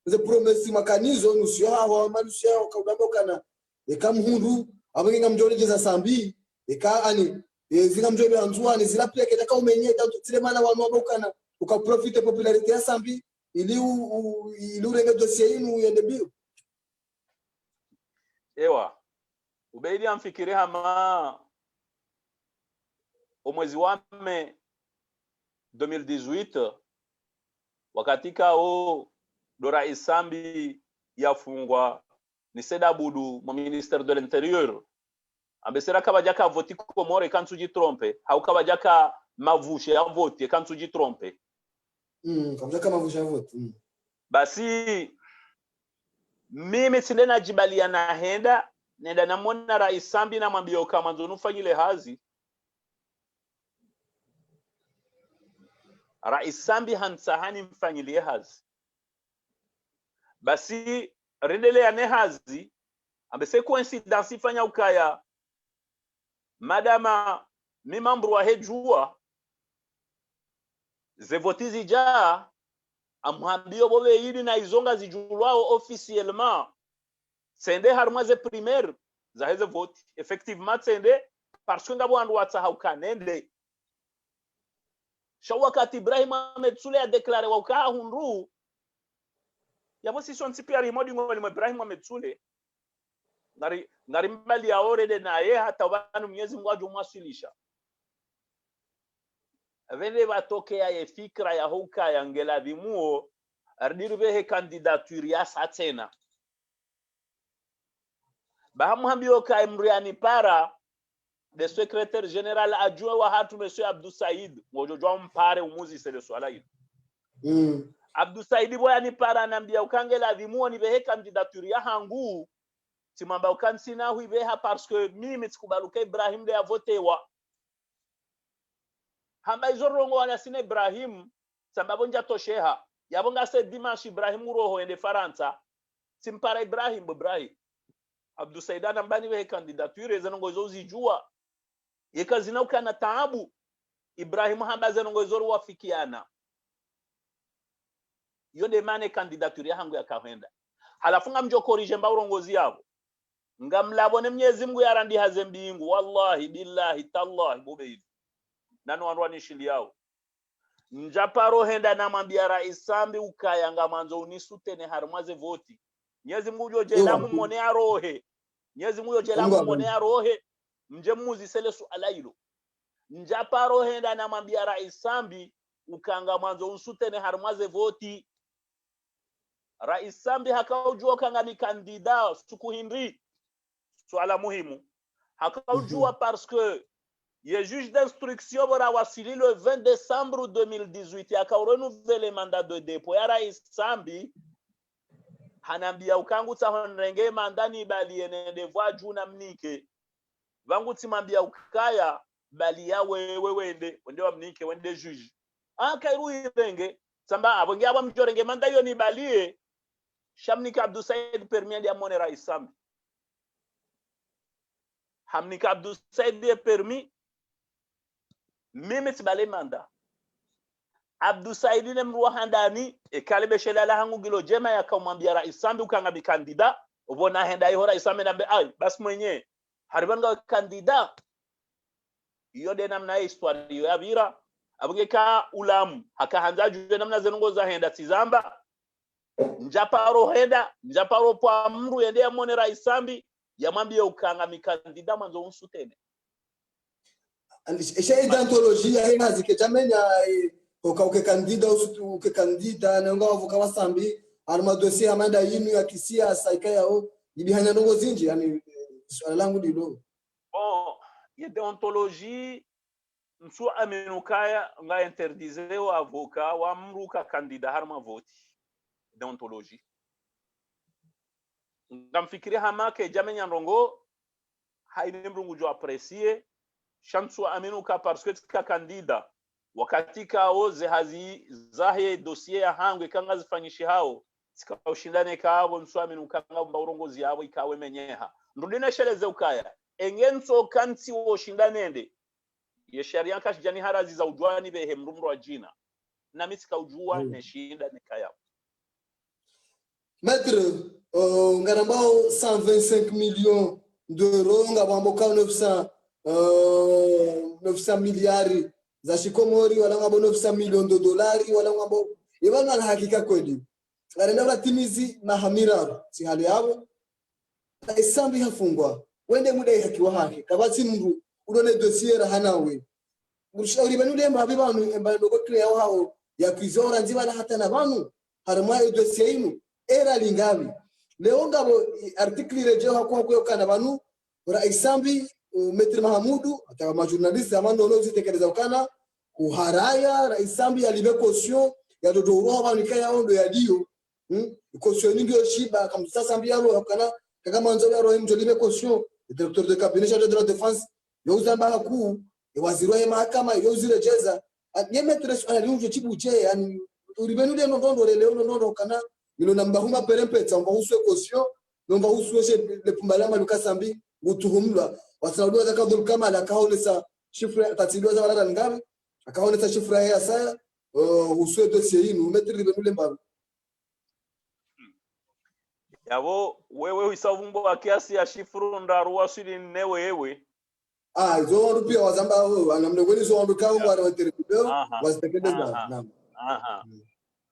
ze promesse makanizo nusio hawa manusio kaudamboka na ekamhundu abangenga mjolije za sambi eka ani zinga mjobe anzuani zila pia ketaka umenye tantu tile mana wa mwabokana ukaprofite popularité ya sambi ili urenge dossier inu yende bio ewa ubeidi amfikire hama omwezi wa Mei 2018 wakatika Dora Isambi yafungwa ni Seda Budu mu ministère de l'Intérieur ambesera kabajaka voti komore kantuji trompe au kabajaka mavushe ya voti kantuji trompe kabajaka mavushe ya voti basi mimi tindena jibalia na henda nenda namona Rais Sambi na mwambia kama nzo nufanyile hazi Rais Sambi hansahani mfanyilie hazi basi rendele ya nehazi ambese coincidence fanya ukaya madama mi membro wa hejua zevotizi ja amhambio bobe yidi na izonga zijulwao officiellement sende harmaze primaire za heze vote effectivement sende parce que ngabo andu watsa haukanende shawakati Ibrahim Ahmed Sule a déclaré wauka hunru yabo si son tipia rimodi ngoli Ibrahim Ahmed Sule ngari mbali ya orede na ye hata wanu Mwenyezi Mungu ajumwasilisha vende batokea ye fikra ya huka ya ngela vimuo ardirbehe candidature ya satena bahamwambio ka Imriani para de secrétaire général adjoint wa hatu monsieur Abdou Said ngojo mpare umuzi sele swala hili Abdou Said boyani para nambia ukangela vimuo ni behe candidature ya hangu timamba ukansina huibeha parce que mimi tikubaluka Ibrahim de avotewa hamba izorongo wana sine Ibrahim sababu nja tosheha yabonga se dimanche Ibrahim uroho ende Faransa simpara Ibrahim Abdou Said nambani behe candidature zenongo zozijua yekazina ukana taabu Ibrahim hamba zenongo zoro wafikiana yonde mane candidature hangu ya kahenda halafunga mjo corrige mba urongozi yabo ngamlabone Mwenyezi Mungu yarandi hazembingu wallahi billahi tallahi bobeid nanu wanwani shili yao njaparo henda namwambia rais Sambi ukaya ngamanzo unisutene harmaze voti Mwenyezi Mungu jojela mumone arohe Mwenyezi Mungu jojela mumone arohe mje muzi selesu alailo njaparo henda namwambia rais Sambi ukanga mwanzo unsutene harmaze voti rais Sambi hakaujua kanga ni kandida suku hindri swala muhimu hakaujua parce que le juge d'instruction bora wasili le 20 décembre 2018 aka renouveler mandat de dépôt ya rais Sambi hanambia ukangu tahonrenge mandani bali enende voix juna mnike vangu timambia ukaya bali ya wewe wende wa mnike wende juge akairu irenge samba abonge aba mjorenge manda yo ni balie shamnika Abdou Said permis ya mone rais Sambi hamnika Abdou Said de permis mimi tibale manda Abdou Said ne mruwa handani e kalebe shelala hangu gilo jema ya kamwambia rais Sambi ukanga bi kandida ubona henda yo rais Sambi nambe ai bas mwenye haribanga kandida iyo de namna histoire yo ya vira abunge ka ulamu hakahanza juje namna zenongo za henda tizamba njaparo kwa mru yende ya mone rais Sambi yamwambia ukanga mikandida mwanzo unsutene isha idantologia hina zikejamenya uke kandida na ngavu kwa Sambi alma dossier amanda yinu ya kisiasa ikayao ibihanya ndongo zinji yani swala langu ndilo ye deontologie nsu amenukaya nga interdise wa avocat wa mruka kandida harma voti deontologie ngamfikiri hamake jamenya ndongo haine mrungu jo apprécier chansu amenuka parce que ka kandida wakati kao zehazi zahe dossier ya hangwe kanga zifanyishi hao sika ushindane kaabo nsu amenuka ngamba urongozi yabo ikawe menyeha ndudine sheleze ukaya engenso kanti wo shindanende ye sharia kashijani harazi za ujwani behe mrumro wa jina na misika ujua neshinda nekaya maître ngarambao 125 millions d'euros ngabamboka 900 miliari za shikomori wala ngabo 900 millions de dollars wala ngabo ibana na hakika kweli arenda batimizi mahamira si hali yabo Sambi hafungwa wende muda hakiwa haki kabati mru udone dossier hanawe ushauri banu lemba bibanu embano ko clear hao ya kizora nzibana hata na banu harma dossier inu era lingabi leo ngabo article rejo hako kana banu rais Sambi Maître Mahamudu atawa majournaliste amano nozitekeleza ukana kuharaya rais Sambi alibe caution ya dodoro banu kaya ondo ya dio caution ndio shiba kama Sambi yalo ukana kama nzo ya roho mjolibe caution directeur de cabinet chargé de la défense yozamba ku waziri wa mahakama yozirejeza yemetre analinje chibuche yani uribenu de ndondo leo ndondo kana ilo namba huma perempeta mba uswe caution nomba uswe le pumbalama Lucas Sambi gutuhumla wasaudwa zakadul kama akaonesa shifra tatidwa za wala ngabe akaonesa shifra ya saya uswe dossier inu metre ribenu lemba yabo wewe usavumbo wa kiasi ya shifru ndaruwa sili newe yewe zo rupia wazamba anamnegoni zo onduka ngwa wa terepeo wasitekeleza naam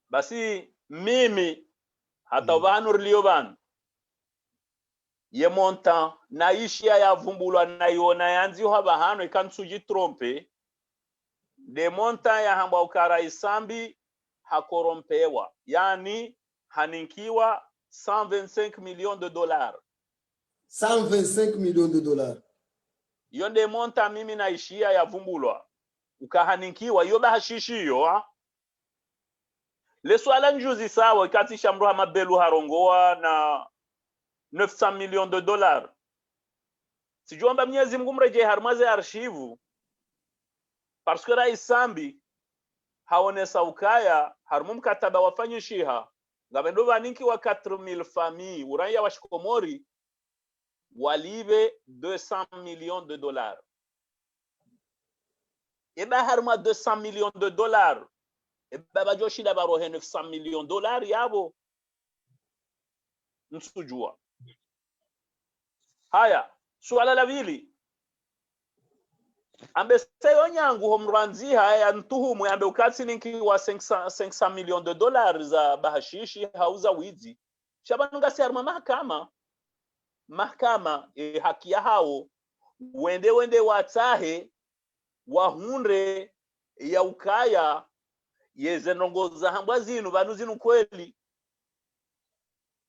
basi mimi hata vanu rilio vanu ye montant na ishia ya vumbulwa na yona yanzi haba hano ikansuji trompe de montant ya hamba ukara isambi hakorompewa, yani haninkiwa 125 millions de dollars. 125 millions de dollars. Iyo de montant mimi na ishia ya vumbulwa ukahaninkiwa iyo bahashishi iyo. Le swala njuzi sawa ikati shamruha mabelu harongoa na 900 millions de dollars. Sijomba Mwenyezi Mungu mreje harmaze archivu parce que Rais Sambi haonesa ukaya harmu mkataba wafanyishiha ngabendo vaninki wa 4000 familles uraya wa Shikomori walibe 200 millions de dollars. Eba harma 200 millions de dollars eba bajoshida barohe 900 millions de dollars yabo nsujua. Haya suala la vili ambe seyo nyangu homranzi haya ntuhumu ambe ukatsi ninki wa 500 millions de dollars za bahashishi hauza wizi shabanga serma mahakama haki ya hao wende watahe wahunre ya ukaya yeze nongoza hambwa zinu banu zinu kweli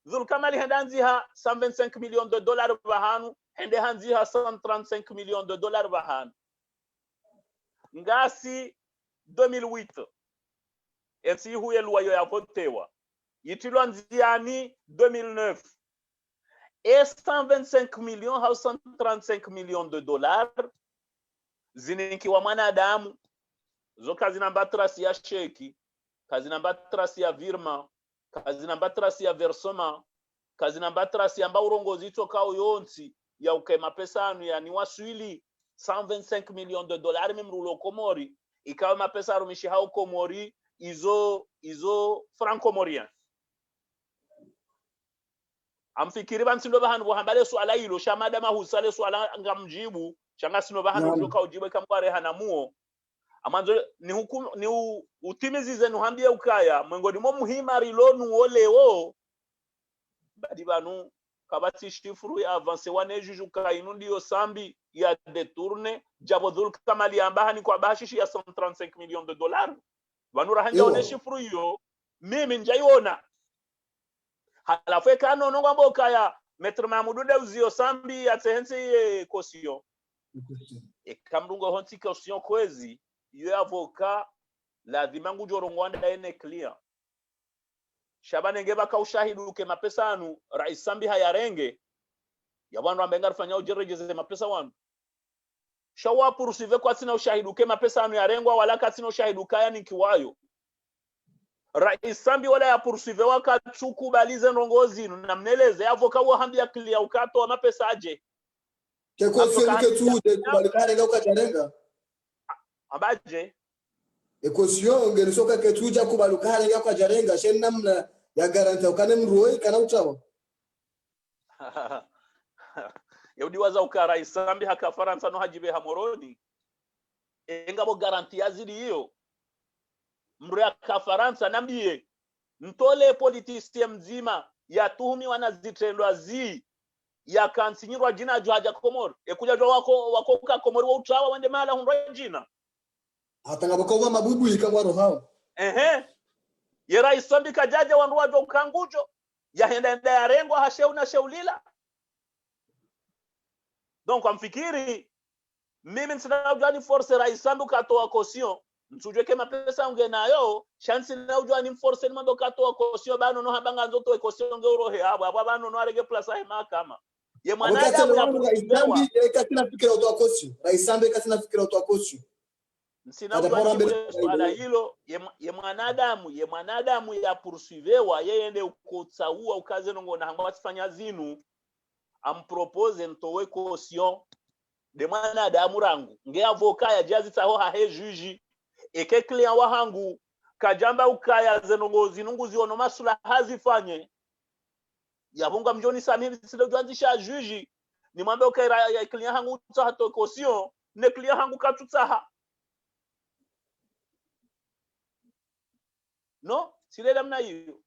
Zulkamali hendanziha 125 millions de dollars bahanu hende hanziha 135 millions de dollars bahanu ngasi 2008 ensi huye luwayo ya votewa yitilwa nziani 2009 et 125 millions au 135 millions de dollars zininki wa mwanadamu zo kazi namba trasi ya sheki, kazi namba trasi ya virma, kazi namba trasi ya versoma, kazi namba trasi ya mbaurongozi itokao yonsi ya ukema pesanu ya ni waswili 125 millions de dollars memrulo Komori ikawa mapesa rumishi hao Komori izo franco-comorien. Amfikiri bansindo bahanu bohambale swala hilo shamada mahusale swala ngamjibu shanga sino bahanu joka ujibu kamkware hanamuo amanzo ni hukumu ni utimizize nuhambia ukaya mwengoni mo muhimari lonu olewo badi banu kabati shifuru ya avance wane jujuka inundi yo sambi ya detourne jabodhul kamali ambahani kwa bashishi ya 135 millions de dollars banu rahanja one shifuru yo mimi njaiona halafu kano no ngombo kaya Maître Mahmoud Uzio sambi ya tehensi caution kamrungo honti caution kwezi yo avocat lazima ngujorongwanda ene clear Shabane ngeba ka ushahidu ke mapesa anu Rais Sambi hayarenge ya bwana ambenga rufanya ujerejeze mapesa wanu shawa purusive kwa sina ushahidu ke mapesa anu yarengwa wala katina ushahidu kaya ni kiwayo Rais Sambi wala ya purusive wakachuku balize nrongozi na mneleze avoka wa hambia clear ukato wa mapesa aje keko sio tu de kubalikane nga ukajarenga abaje ekosio ngelisoka ketuja kubalukane nga ukajarenga shen namna ya garanta ukane mruoi kana utawa yodi waza ukara Isambi haka Faransa no hajibe hamoroni engabo garanti yazidi hiyo mru ya ka Faransa nambie ntole politisi mzima ya tuhumi wanazitendwa zi ya kansinyirwa jina jo haja Komoro ekuja jo wako ka Komoro wa utawa wende mala hunro jina hata ngabako mabubu ikamwaro hao ye Rais Sambi kajaja wanruwa jo kangujo ya henda ya rengwa hasheuna sheulila donc amfikiri mimi sina ujani force Rais Sambi katoa caution msujwe kema pesa unge nayo chance na ujani force mando katoa caution bano no habanga nzoto caution nge urohe abo bano no arege plus ai makama ye mwanadamu ya Rais Sambi katina fikira utoa caution Rais Sambi katina fikira utoa caution sina ujani swala hilo ye mwanadamu ya poursuivewa yeye ende ukotsaua ukaze nongo na hangwa tifanya zinu ampropose ntowe caution de mwanadamu rangu nge avoka ya jazi taho hahe juji eke client wa hangu kajamba ukaya zenongozi nunguzi ono masula hazifanye yabunga mjoni samini sile ujanzisha juji ni mwambe ukaya ya client hangu tsaha to caution ne client hangu katutsaha no sile damna hiyo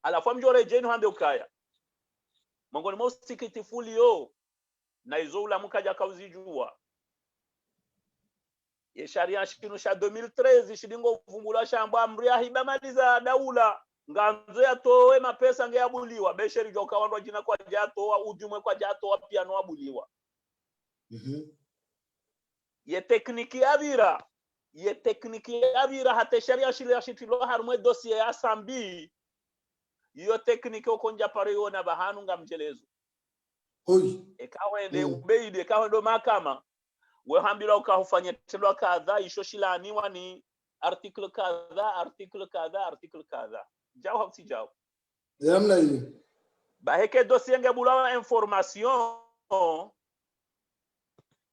alafu mjore jeni hambe ukaya mongoni mwa usikitifu yo na izo ulamuka ja kauzijua ye sharia shinu sha 2013 shilingo vumbula shamba amri ahiba maliza daula nganzo ya towe mapesa nge abuliwa besheri jo kawandwa jina kwa jato wa ujumwe kwa jato wa piano abuliwa ye tekniki avira hata sharia shilia shitilo harumwe dossier ya sambi iyo tekniki okonja pare yona bahanu ngamjelezo ekawende ubeide ekawendo makama we hambira ukahufanya telo kadha ishoshilaniwa ni article kadha jao hausi jao namna hiyo baheke dossier ngebula information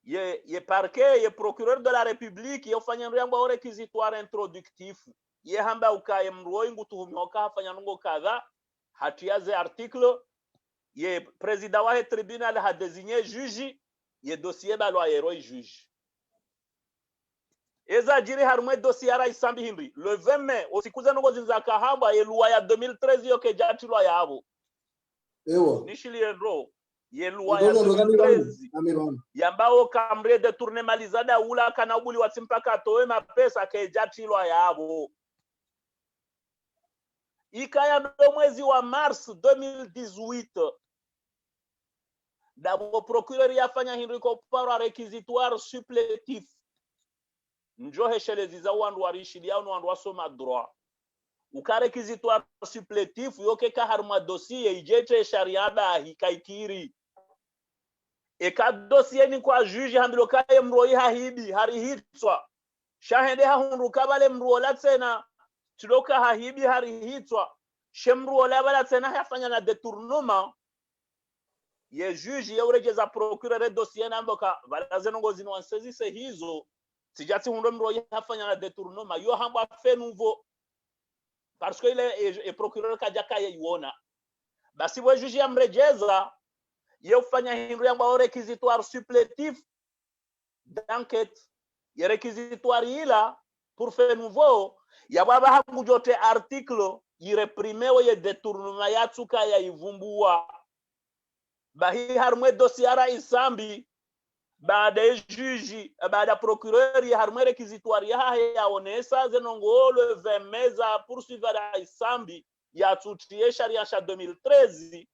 ye parquet ye procureur de la république ye ufanya nriambo requisitoire introductif ye hamba ukaye mroi ngutuhumi okafanya nungo kadha hatiaze article ye président wa tribunal ha désigné juge ye dossier balwa yeroi juge eza jiri harumwe dossier ara isambi himbi le 20 mai osikuze nungo zinzaka hamba ye loi ya 2013 yoke jati loi yabo ewa nishili enro ye loi ya 2013 yambao kamre de tourner malizada ula kana ubuli watimpaka towe mapesa ke jati loi yabo ikaya do mwezi wa mars 2018 dabo procureur yafanya Henrico Paro réquisitoire supplétif njo hesheleziza wandu warishili au wandu wasoma droit uka réquisitoire supplétif yoke ka harma dossier ijeche sharia ba hikaikiri eka dossier ni kwa juge hambilo kaye mroi hahibi harihitswa shahende hahunduka bale mrola tena tuloka hahibi harihitswa shemrola bala tena yafanya na détournement ye juge ye urejeza procureur dossier namboka balazeno zino ansezise hizo sijati hundo mroi hafanya na détournement yo hamba fait nouveau parce que il est procureur kajaka ye yuona basi we juge amrejeza ye ufanya hindu yangu réquisitoire supplétif d'enquête ye réquisitoire ila pour faire nouveau ya baba hangu jote article yireprimewe ye détournement ya tsuka ya ivumbua bahi harmwe dossiara isambi baada juge baada procureur ya harmwe réquisitoire ya onesa zenongo le 20 meza poursuivre la isambi ya tutie sharia sha 2013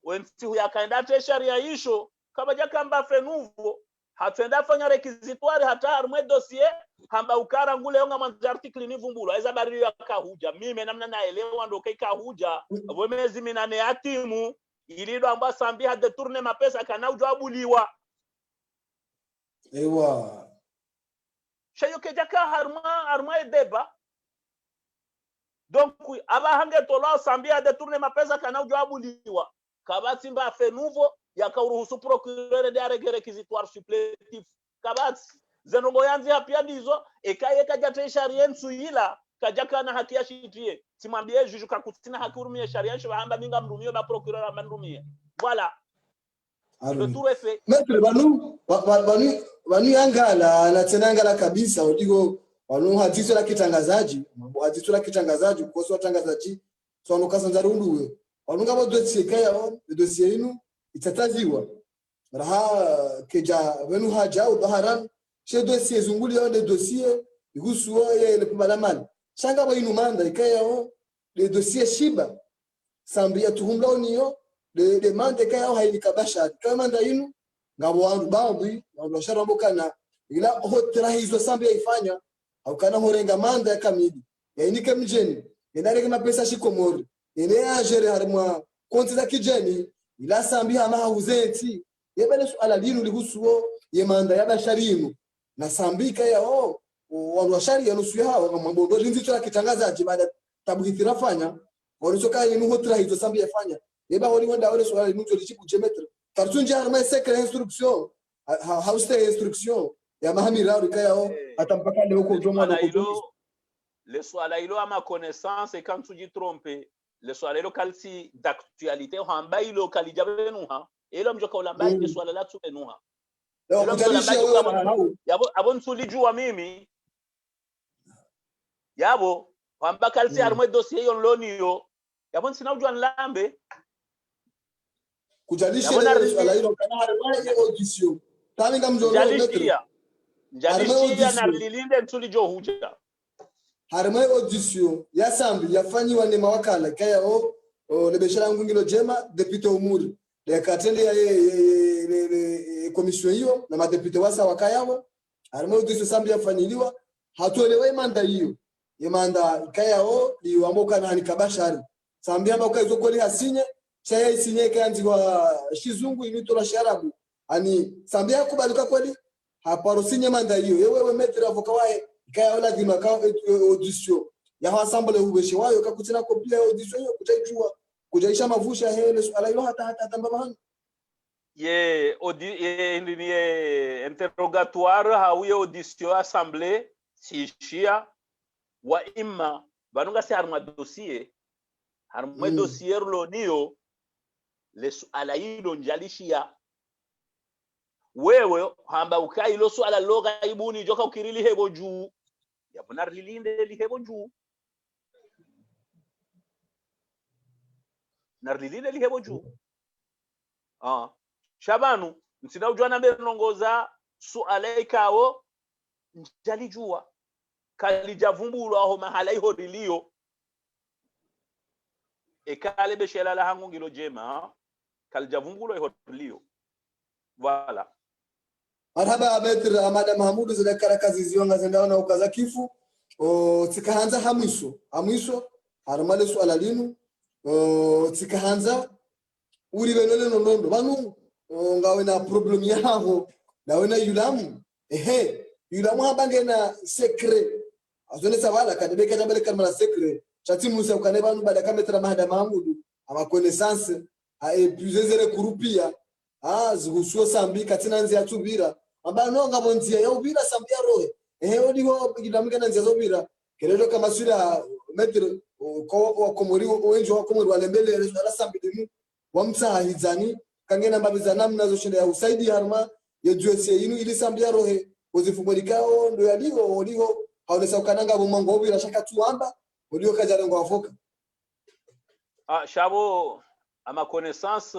wensi huyakaenda te sharia isho kama jakamba fe nouveau hatenda fanya réquisitoire hata harmwe dossier hamba ukara ngule yonga mwanzo article ni vumbulo aiza barili ya kahuja mimi namna naelewa ndo kai kahuja vomezi minane atimu ilido amba sambi ha detourner mapesa kana ujabuliwa ewa shayo kejaka harma edeba donc aba hange tola sambi ha detourner mapesa kana ujabuliwa kabati mba fe nouveau yakauruhusu procureur de réquisitoire supplétif kabati zenongo yanzi hapia ndizo ekaye kajate sharia nsuila kajaka na haki ya shitie simwambie juju kakutina haki urumie sharia nsho hamba minga mrumie ba procureur amrumie voilà le tour est fait maître banu yangala na tenangala kabisa odigo wanu hadiso la kitangazaji kukosa watangazaji so anukaza ndarunduwe wanu ngabo dossier kaya dossier inu itataziwa raha keja wenu haja ubaharan chez dossier zunguli ya dossier igusuo ya ile pumalaman shanga ba inu manda ikaya le dossier shiba sambi ya tuhumla uniyo de mande kaya haili kabasha kama manda inu ngabo wandu baadhi wandu sharamukana ila hotra hizo sambi yaifanya au kana horenga manda ya kamili ya inika mjeni yenare kama pesa shikomori ene ajere harmwa konti za kijeni ila sambi hama hauzeti yebele suala linu lihusuo yemanda ya basharinu na sambika ya wandu sharia nusu yao kama bodo linzicho kitangazaji baada tabuhithira fanya walichoka yenu hotra hizo sambi yafanya yeba wali wanda wale suala linu lichiku geometry tartunja harma secret instruction hauste instruction ya mahamira rikaya atampaka leo kwa jomo na le swala ilo ama connaissance et quand tu dis tromper le swala ilo kalsi d'actualité hamba ilo kalijabenu ha ilo mjoka ulamba ile swala la tumenu ha yabo abon sulijua mimi yabo hamba kalsi armwe dossier yon loni yo yabo sina ujua nlambe kujalisha ile swala hilo kana harmai audition tami ngamjolo metro njalishia na lilinde tulijo huja harmai audition ya sambi yafanyiwa ni mawakala kaya le beshara ngungilo jema deputy umuri le katende ya commission hiyo na madepute wasa wakayawa harmai audition sambi yafanyiliwa hatuelewe manda hiyo yemanda kayao liwamoka na nikabashari sambia mboka hizo kweli hasinye chaya isinye kanzi wa shizungu imitola sharabu ani sambia kubaluka kweli haparo sinye manda hiyo wewe metra avoka wae kayao lazima ka audition ya ensemble ubeshe wayo kakutina kopia audition hiyo kutaijua kujaisha mavusha hele swala hilo hata tambama ye interrogatoire hawiye audition assemblée sishia wa imma banunga si harma dossier harma dossier lo niyo le suala hilo njalishia wewe hamba ukai lo suala loga ibuni joka ukirili hebo juu ya bonar lilinde li hebo juu narlilinde li hebo juu Shabanu msina ujua na nongoza suala ikawo njalijua kalijavumbulwa aho mahala iho rilio ekale beshela la hangu ngilo jema kalijavumbulwa iho rilio voilà marhaba metra amada mahmudu zidakara kazi zionga zendao na ukaza kifu tikahanza hamwiso harumale swala linu tikahanza uri benole nonondo banu ngawe na problem yaho nawe na yulamu yulamu habange na secret azone savala kadebe kadabele kama na secret chati musa ukaneba nu badaka metra mahada mahmudu ama connaissance a epuzezere kurupia zigusuo sambi katina nzi atubira ambano ngabonzia ya ubira sambi rohe odiho gidamika nanzi azobira kelelo kama sura metra ko komori wenjo wa komori walembele ala sambi demu wamsahizani kangena mbabiza namna zo shinde ya usaidi harma ya juese inu ili sambi rohe ozifumurikao ndo yaliho oliho haonesa ukananga bumango obira shaka tuamba oliho kajarengo afoka shabo ama connaissance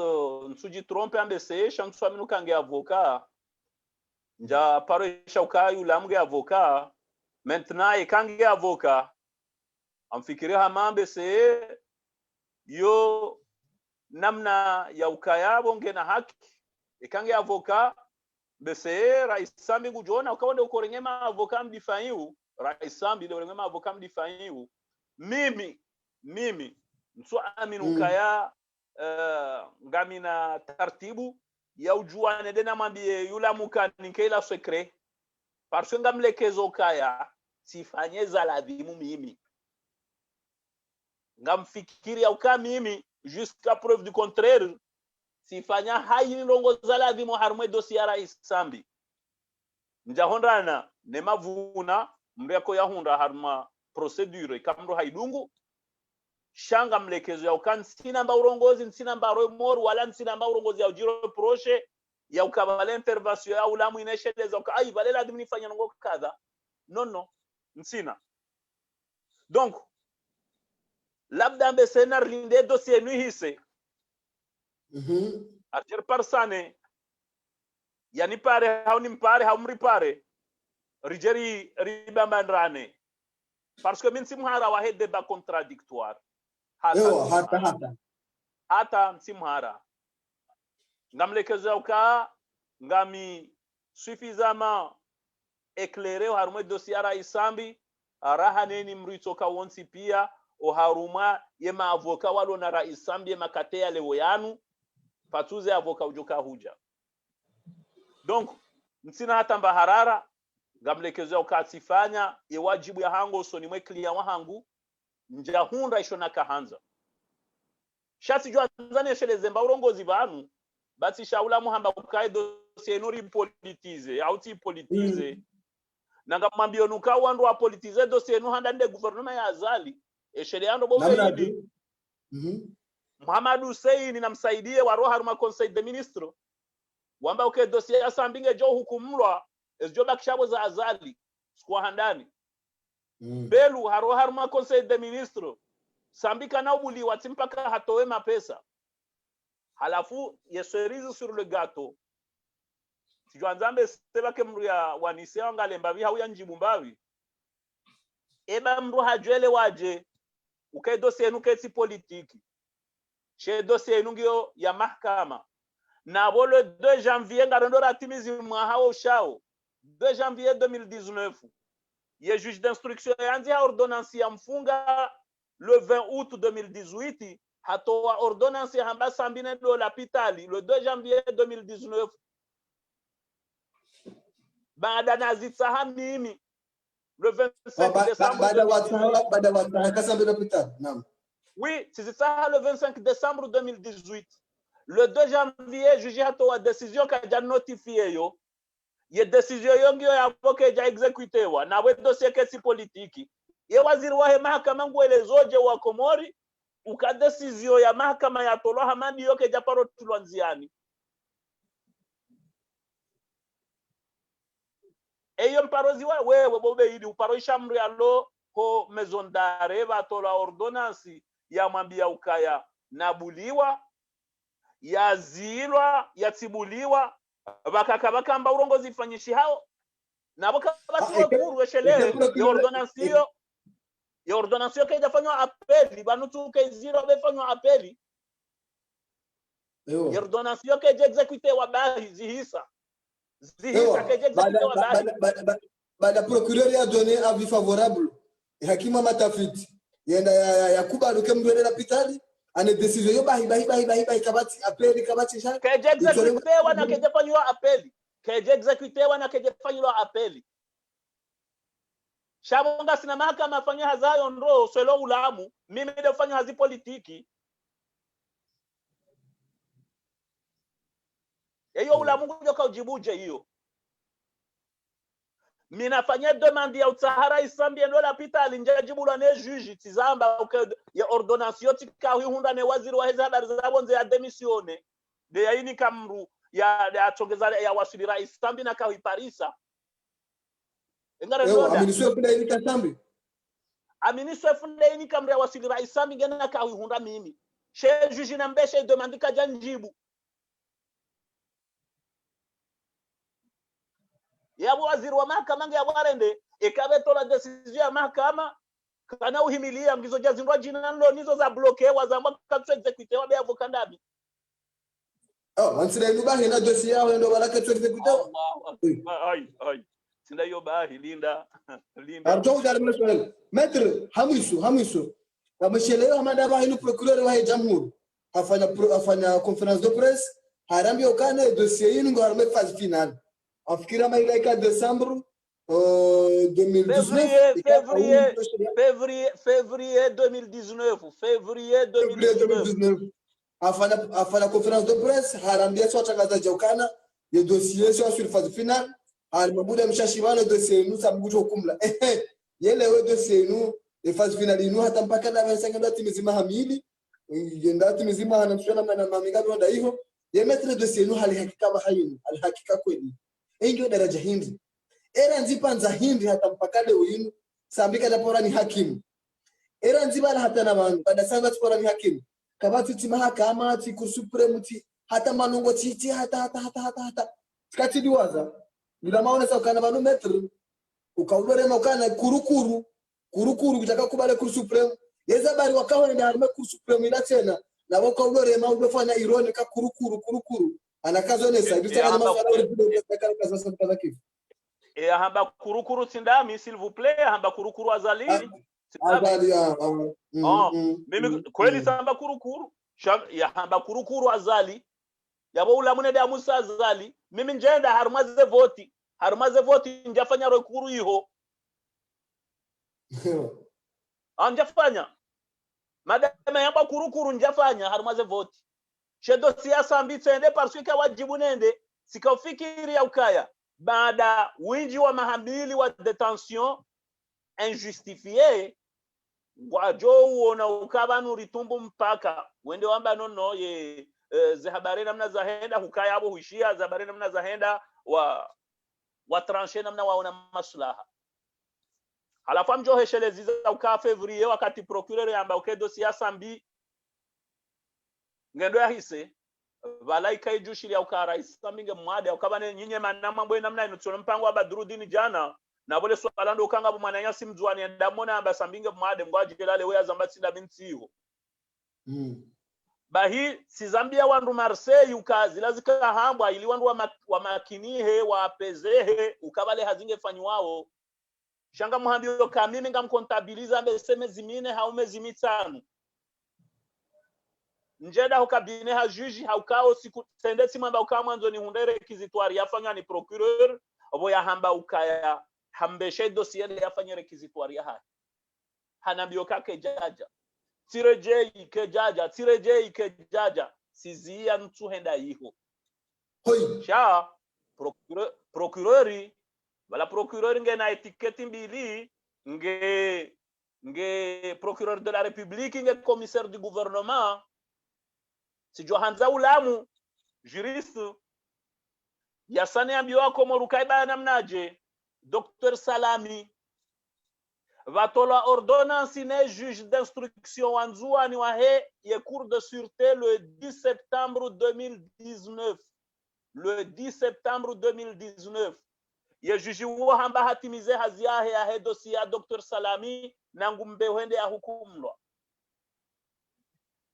nsuji trompe ambese shamswa minu kange avocat nja paro shauka yula mge avocat maintenant e kange avocat amfikiri hamambe se yo namna ya ukayabo ngena haki e kange avocat bese raisambi gujona ukawonde ukorengema avocat mdifanyu raisambi de urengema avocat mdifanyu mimi mswa aminu ukaya ngamina tartibu ya ujuane dena mambie yula mukani kela secret parce ngamlekezo kaya sifanye za ladhimu mimi ngamfikiri ya uka mimi jusqu'à preuve du contraire sifanya hayi longo za ladhimu harmwe dossier rais sambi njahondana ne mavuna mreko ya hunda harma procedure kamro haidungu shanga mlekezo ya ukan sina mba urongozi sina mba roimor wala sina mba urongozi ya ujiro proche ya ukabale intervention ya ulamu inesheleza ukai balela admini fanya ngo kadha no sina donc labda mbe senar linde dossier nu hise arjer parsane yani pare hawni mpare hawmri pare rijeri ribambandrane parce que min simhara wa hedde ba contradictoire hata msimhara ngamlekezo uka ngami suffisamment éclairé harumwe dossier ara isambi arahaneni mrito ka wonsi pia o haruma yema avoka walo na raisambi makatea lewo yanu patuze avoka ujoka huja donc msina hata mbaharara ngamlekezo uka sifanya ye wajibu ya hango so ni mwe client wa hangu njahunda ishona kahanza shati jwa nzane shele zemba urongozi banu basi shaula muhamba ukae dossier nuri politize auti politize nanga mambio nuka wandu wa politize dossier nu handa nde gouvernement ya azali shele yando bobe Muhammad Hussein namsaidie wa roha ruma conseil de ministre wamba uke dossier ya sambinge jo hukumlwa esjo bakishabo za azali kwa handani belu harma conseil de ministre sambika na ubuli watimpaka hatowe mapesa halafu ye cerise sur le gâteau tijuanzambe seba ke mru ya wanise wangale mbavi hauya njibu mbavi eba mru hajwele waje uke dossier nu kesi politiki che dossier nu ngio ya mahakama na le 2 janvier ngarondora timizi mwa hao shao 2 janvier 2019 ye juge d'instruction yanzi ha ordonnance ya mfunga le 20 août 2018 hatoa ordonnance ya hamba sambine do l'hôpital le 2 janvier 2019 baada nazitsaha mimi le 25 décembre baada wa kasambe l'hôpital naam oui c'est le 25 décembre 2018 le 2 janvier juge hatoa décision ka notifié yo ye décision yongio ya avoke ja exécutewa na we dossier kesi politiki ye waziri wa mahakama ngwelezoje wa Komori uka décision ya mahakama ya tolo hamadi yoke ja paro tulwanziani eyo mparozi wa wewe bobe ili uparo ishamri alo ko maison d'arrêt va tola ordonnance ya mwambia ukaya nabuliwa yazilwa yatibuliwa bakakamba urongozi ifanyishi hao nabo kabasiwa kuru weshelewe ya ordonnance yo kaida fanywa appeli banutu ke zero befanywa appeli ya ordonnance yo kaida exécuté wa bahi zihisa kaida exécuté wa bahi baada procureur ya donné avis favorable hakima matafiti yenda yakubaluke mndwele l'hôpital ane décision yo bahi kabati appeli kabati sha kaida exécuté wana kaida fanywa appeli kaida exécuté wana kaida fanywa appeli Shabonga sina mahakama afanya hazayo ndo swelo ulamu mimi ndio fanya hazi politiki eyo ulamu kujo ka ujibuje hiyo mina fanya demande ya utahara isambi ndo la pita alinjajibu la ne juge tizamba ya ordonnance yoti ka hunda ne waziri wa heza habari za bonze ya demisione de yaini kamru ya tongeza ya wasili rais sambi na ka hiparisa aminiswe funde ini kamra wasili raisami ngena ka hunda mimi she juge na mbeshe demande ka janjibu ya waziri wa mahakama ngi abarende ekabe tola decision ya mahakama kana uhimilia ngizo jazindwa jina nlo nizo za bloquer wazamba ka execute wa be avokandabi wansira inubahi na dossier yao ndo baraka execute ai sinda yo bahi linda arjo dal mswel maître hamisu kama shelewa madaba hinu procureur wa jamhuri afanya conférence de presse harambi okane dossier yinu ngorme phase finale afikira maileka décembre 2019 février 2019 afanya conférence de presse harambi sio tangaza jokana ye dossier sio sur phase finale alimabuda mshashibana dossier nous sambujo kumla yele we dossier nous phase finale nous hata mpaka na 25 timizima hamili yenda timizima anamshona na mamigabi ndio hivyo ye maître dossier nous hali hakika bahayini hali hakika kweli ndio daraja hindi era nzipanza hindi hata mpaka leo yinu sambika tapora ni hakimu era nzibala hata na bantu baada sanga tapora ni hakimu kabati ti mahakama ti cour supreme ti hata manongo ti hata kati diwaza bila maana sasa kana banu metro ukaulore makana kurukuru kitaka kubale cour supreme yeza bari wakawa ndio arme cour supreme ila tena na wakaulore ma ubefanya ironi ka kurukuru anakazo nesa ndio kana masala ya kaza sasa kifu hamba kurukuru sindami s'il vous plaît hamba kurukuru azali mimi kweli samba kurukuru ya hamba kurukuru azali yabo ulamune da Musa azali mimi njenda harumaze voti njafanya rekuru iho njafanya madame yamba kurukuru njafanya harumaze voti shedo siasa mbitsende parce que wajibu nende sikafikiri ya ukaya baada winji wa mahamili wa detention injustifiée wajo uona ukabanu ritumbu mpaka wende wamba nono ye zahabari namna zahenda hukaya abo huishia zahabari namna zahenda wa tranche namna waona maslaha halafu amjo heshelezi za uka février wakati procureur yamba uke dossier sambi ngendo ya hise valaika ijushili au karais saminge mwade au kabane nyinyi manama mbwe namna ino tsono mpango abadrudini jana na bole swala ndo kanga mwana nyasi mzwani ndamona ambasambinge mwade ngwaje lale we azambatsinda mintsiho bahi si Zambia wandu Marseille ukazi lazika hambwa ili wandu wa makinihe wa pezehe ukabale hazinge fanywao shanga muhambio kamimi ngamkontabiliza beseme zimine haume zimitano njeda hukabine ha juji haukao siku sende simamba ukamwanzo ni hundere kizitwari yafanya ni procureur obo ya hamba ukaya hambeshe dossier yafanya rekizitwari ya hanambio kake jaja tirejei ke jaja sizia ntu henda iho hoi sha procureuri wala procureuri nge na etiketi mbili nge procureur de la république nge commissaire du gouvernement si Johanza ulamu juriste yasane ambiwa ko morukaiba namnaje Dr Salami vatola ordonnance ne juge d'instruction wanzuani wahe ye cours de sûreté le 10 septembre 2019 le 10 septembre 2019 ye juge wo hamba hatimize haziahe ya dossier Dr Salami nangumbe wende ya hukumlwa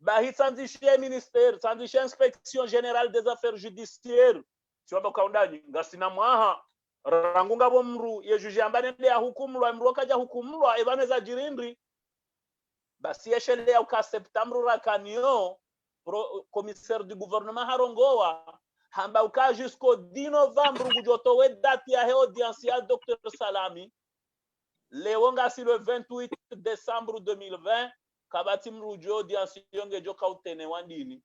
bahi sanzishe ministère sanzishe inspection générale des affaires judiciaires tiwaba kaundani ngasina mwaha rangunga bomru ye juge ambane ya hukumlwa mru kaja hukumlwa evaneza jirindri basi yeshele ya ka septembre rakanio commissaire du gouvernement harongoa hamba uka jusqu'au 10 novembre gujoto we date ya audience ya Dr Salami lewonga si le 28 décembre 2020 kabati mrujo audience yonge joka utene wandini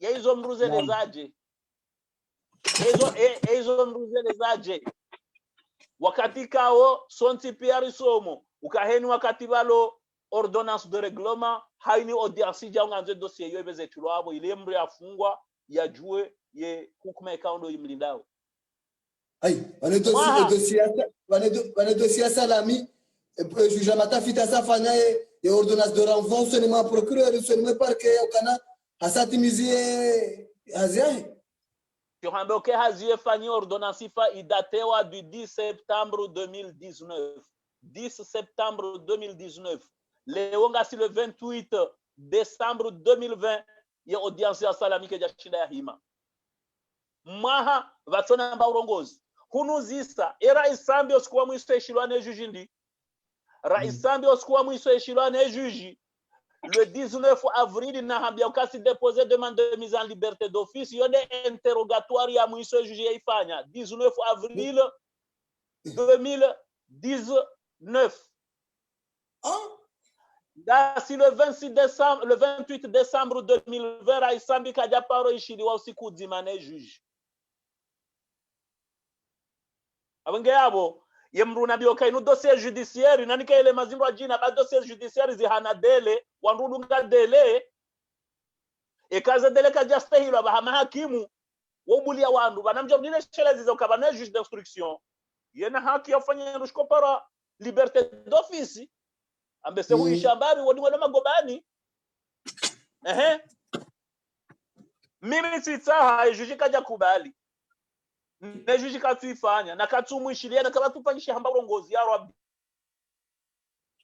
yezo mruze lezaje ezo mruze lezaje wakati kao sonti piari somo ukaheni wakati balo ordonnance de règlement haini audience jaunganze dossier yo ibeze tulwabo ile mri afungwa yajue ye hukuma ikaundo imlindao ai wane dossier Salami juge matafita safanya ye ordonnance de renvoi seulement procureur seulement parquet ukana hasatimizie haziahe Yohamboke hazie fanyi ordonnance ifa idatewa du 10 septembre 2019 10 septembre 2019 lewonga si le 28 décembre 2020 ye audience ya Salami ke jashinda ya hima maha vatona mba urongozi hunuzisa era isambi osikuwa mwiso eshilwane jujindi raisambi osikuwa mwiso eshilwane juji le 19 avril na hambia ukasi déposer demande de mise en liberté d'office yone interrogatoire ya mwiso juji ya ifanya 19 avril 2019 si le 26 décembre le 28 décembre 2020 raisambi kaja paro ishiliwa usiku dzimane juji abange yabo yemruna bioka inu dossier judiciaire nanika ile mazimbo jina ba dossier judiciaire zihana dele wandulunga dele ekaza dele kajastahilo bahama hakimu wobulia wandu banamjo dile shelezi za kabane juge d'instruction yena haki yafanya rushko para liberté d'office ambese huishambari wodi wana magobani mimi sitaha juge kaja kubali ne juji katuifanya na katumwishilia na kama tupanyisha hamba urongozi ya rabbi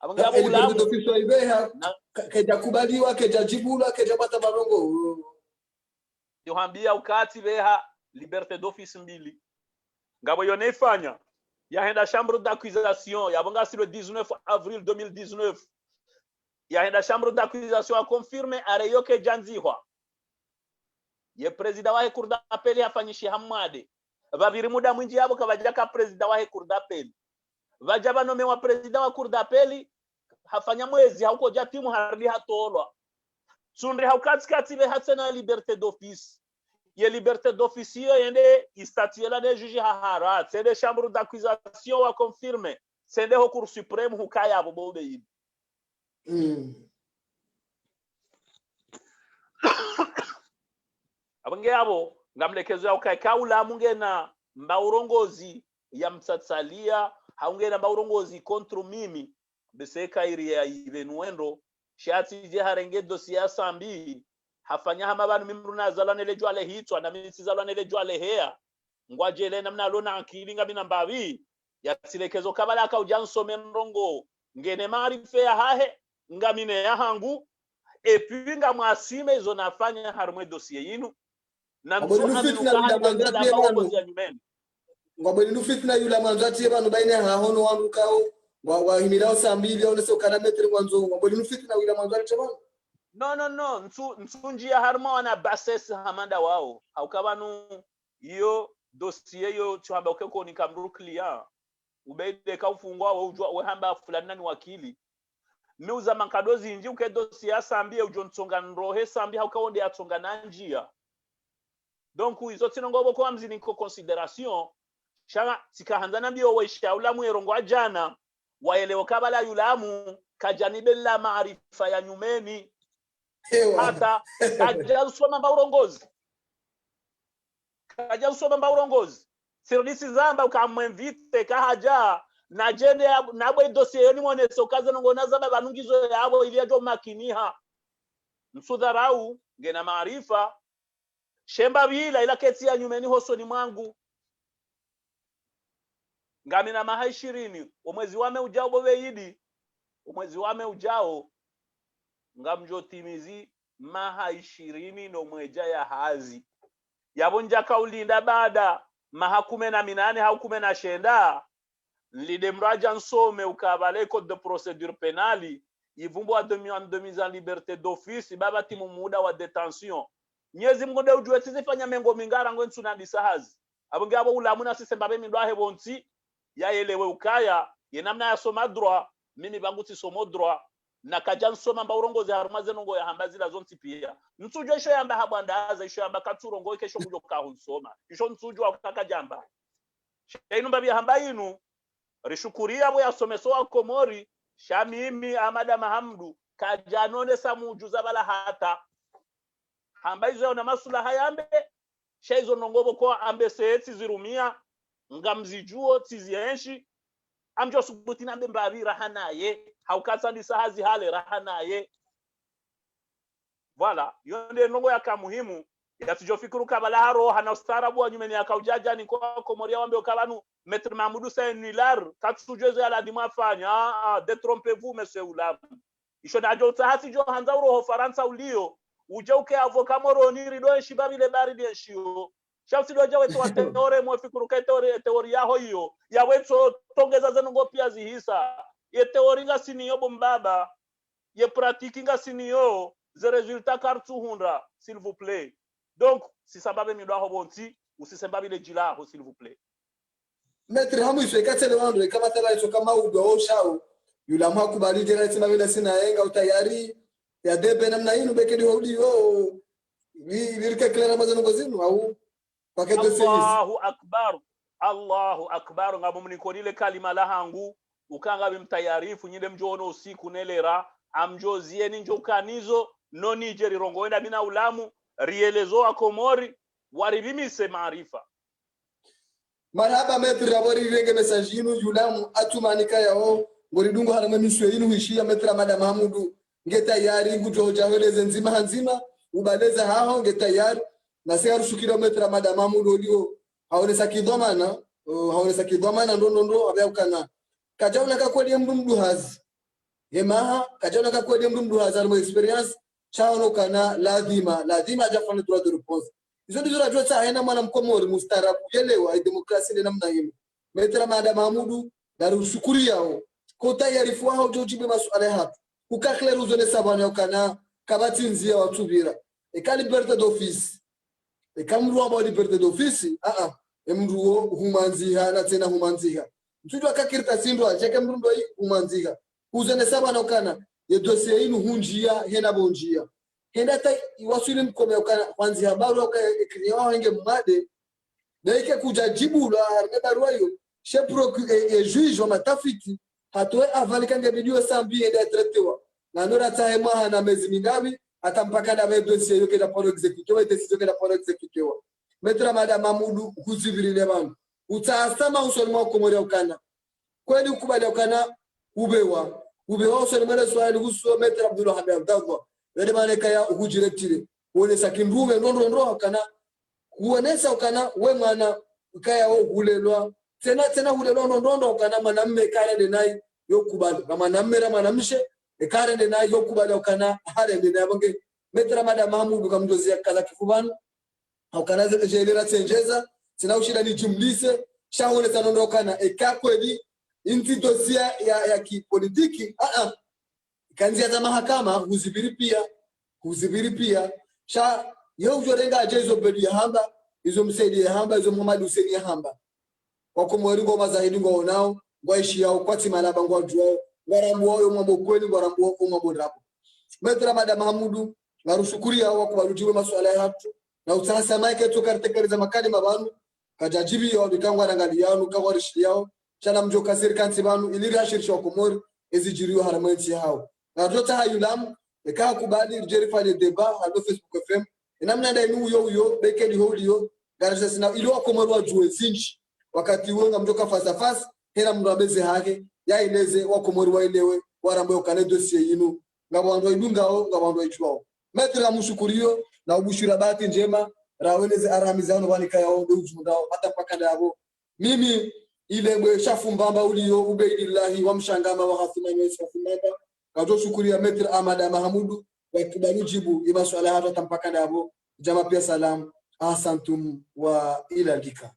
abanga bulamu d'office ibeha keja kubaliwa keja jibula keja bata marongo yohambia ukati beha liberté d'office mbili ngabo yone ifanya yahenda chambre d'accusation yabanga si le 19 avril 2019 yahenda chambre d'accusation a confirmer areyoke janzihwa ye president wa cour d'appel yafanyishi hamade babiri muda mwinji yabo kabaja ka president wa cour d'appel vajaba nome wa president wa cour d'appel hafanya mwezi hauko jatimu hardi hatolwa sundri haukatskati be hatsena liberté d'office ye liberté d'office yende istatiela de juge hahara c'est de chambre d'accusation wa confirmer c'est de cour suprême hukaya abo bobe yibi abange abo ngamlekezo ya ukaikaula mungena mbaurongozi ya mtsatsalia haungena mbaurongozi kontro mimi beseka iri ya ivenuendo shati je harenge dossier sambi hafanya hama banu mimruna zalanele jwale hitwa na misi zalanele jwale hea ngwajele namna lona akili ngabina mbavi yasilekezo kabala ka ujansome mrongo ngene maarife ya hahe ngamine ya hangu epinga mwasime izo nafanya harumwe dossier yinu na mtuhaminu kahani bendela maongozi ya nyumeni ngabwe ni fitna yula manzati banu baina ha hono wandu kao wa himilao saa 2 au nese kana metri mwanzo ngabwe ni fitna yula manzati banu no nsunjia harma wana bases hamanda wao haukabanu iyo dossier yo chamba ukeko ni kamruklia ubeide ka ufungwa we hamba fulani nani wakili miuza mankadozi inji uke dossier sambia ujontsonga nrohe sambia haukawonde atsonga nanjia donc izo tinongobo kwa mzini ko consideration shanga sikahanzana mbio waisha ulamu erongo ajana waelewa kabala yulamu kajanibe la maarifa ya nyumeni hata kaja usoma mba urongozi sirisi zamba ukamwemvite kahaja na jende nabwe dossier yoni mwoneso kaza ngona zaba banungizo yabo ili ajo makiniha msudharau ngena maarifa shemba bila ila kesi ya nyumeni hosoni mwangu ngamina maha 20 umwezi wame ujao bobeidi umwezi wame ujao ngamjotimizi maha 20 no mweja ya hazi yabonja kaulinda baada maha 18 au 19 lide mraja nsome ukabale code de procédure pénale ivumbo a de mise en liberté d'office baba timu muda wa detention nyezi mngonde ujue sizifanya mengo mingara ngo nsuna hazi abonge abo ulamuna sisembabe mindwahe bonti yaelewe ukaya yenamna ya soma droit mimi bangu ti somo droit na kajan soma mba urongozi harumaze nongo ya hambazila zonti pia nsujwe isho yamba habwandaza isho yamba katurongo ikesho kujo kahonsoma isho nsujwa kakajamba shainu mbabi hamba inu rishukuria abo yasomesoa Komori shamimi Amada Mahamdu kajanone samujuza bala hata hamba izo na masula hayambe shaizo nongobo kwa ambe seeti zirumia ngamzijuo tizienshi amjo subuti nambe mbavi rahanaye haukasa ndi sahazi hale rahanaye voilà yonde nongo yaka muhimu yatujofikuru kabala haro hana ustarabu wa nyumeni yakaujaja ni kwa Komoria wambe ukabanu Maître Mamoudou Saint-Nilar katsujezo ala dimafanya détrompez-vous monsieur Ulam isho najo tahasi jo hanzauro ho Faransa ulio ujauke avoka moroni rido shibabile bari denshio shausi doja wetu wa teore mwafikuru ka teori yaho hiyo ya wetu tongeza zenongo pia zihisa ye teori nga siniyo bombaba ye pratique nga siniyo ze résultat kartu hundra s'il vous plaît donc si sababe mi doa bonti usisembabi le jilaho s'il vous plaît Maître hamu ifekatele wandre kama tala iso kama ugo shao yula makubali tena sina vile sina yenga utayari ya debe namna hino bekedi hodi yo lirika kila mazano gozinu au paketo sisi Allahu akbar ngabumni konile kalima la hangu ukanga bimtayarifu nyide mjono usiku nelera amjozie ni njokanizo no Niger rongoenda bina ulamu rielezo akomori waribimise maarifa marhaba Maître rabori renge message yinu yulamu atumanika yao ngoridungo harama miswe yinu hishia Maître Amada Mahamudu ngeta yari ngujoja weleze nzima hanzima ubaleza haho ngeta yari na sasa rushukira Maître Amada Mahamudu olio haonesa kidhamana ndo abyakana kajauna kakweli mdu hazi yemaha kajauna kakweli mdu hazi alimo experience chaono kana lazima ajafanya droit de réponse hizo ndizo rajua cha haina mwana mkomori mustarabu elewa demokrasia ile namna hiyo Maître Amada Mahamudu darushukuria hao kwa tayarifu wao jojibe masuala hapa ukakleru zone sabana kana kabati nzia watubira ekali liberté d'office ekamruwa ba liberté d'office emruo humanziha na tena humanziha mtujo akakirita sindo acheke mrundo hii humanziha uzone sabana kana ye dossier inu hunjia hena bonjia henda ta wasuli mkome kana kwanzi habaru akakriya wao henge made daike kuja jibu la harbe barua hiyo chef procureur juge wa matafiti hatoe avalika ngebidiwa sambi ende traitewa na nora taema na mezi mingabi atampaka na dossier yoke da pour exécuter décision que da pour exécuter Maître Amada Mahamudu kuzivirile bana utaasama usolimo Komori ukana kweli ukubali ukana ubewa usolimo swali kuso Maître Abdullah Hamid Abdallah wale bana kaya ujiretire kuonesa kindume ndondo kana kuonesa kana we mwana ukaya wo hulelwa tena hulelwa ndondo kana mwanamme kale denai yokubali na mwanamme na mwanamshe kale denai yokubali kana hale denai bange metra mada Mahmud kamjozia kaza kifubani au kana zelera tsenjeza sina ushida ni jumlise shaone tanondo kana kweli inti dosia ya kipolitiki kanzia za mahakama huzibiri pia sha yeo jorenga ajezo bedi hamba izo msaidi hamba izo Muhammad Hussein hamba kwa kumweri ngoma za hidi ngo nao ngwaishi yao kwati malaba ngwa juo ngarambu wao mambo kweli ngarambu wao mambo rapo metra mada Mahmudu ngarushukuria wa kubalutiwe masuala ya hatu na utasa maike tukartekeleza makadi mabanu kajajibi yao bikangwa rangali yao kawarishi yao chana mjoka serikali banu iliri ashirisha Komori ezijiriwa haramati hao na rota hayulam eka kubali jerifanye deba hado Facebook FM namna nda inu yo bekeli holio garasa sina ilo Komori wa juwe zinchi wakati wenga mjoka fasa hera mrabeze hake ya ileze wa Komori wa ilewe warambo kane dossier yinu ngabando idungao ngabando ichwao metra mushukurio na ubushira bahati njema raweleze aramizano wanika yao ujumdao hata paka ndabo mimi ile mwe shafumbamba ulio ubeidillahi wa mshangama wa hafimani wa isfafimamba kato shukuria metra Ahmad Mahmudu wa kibani jibu ima swala hata mpaka ndabo jama pia salam asantum wa ila dika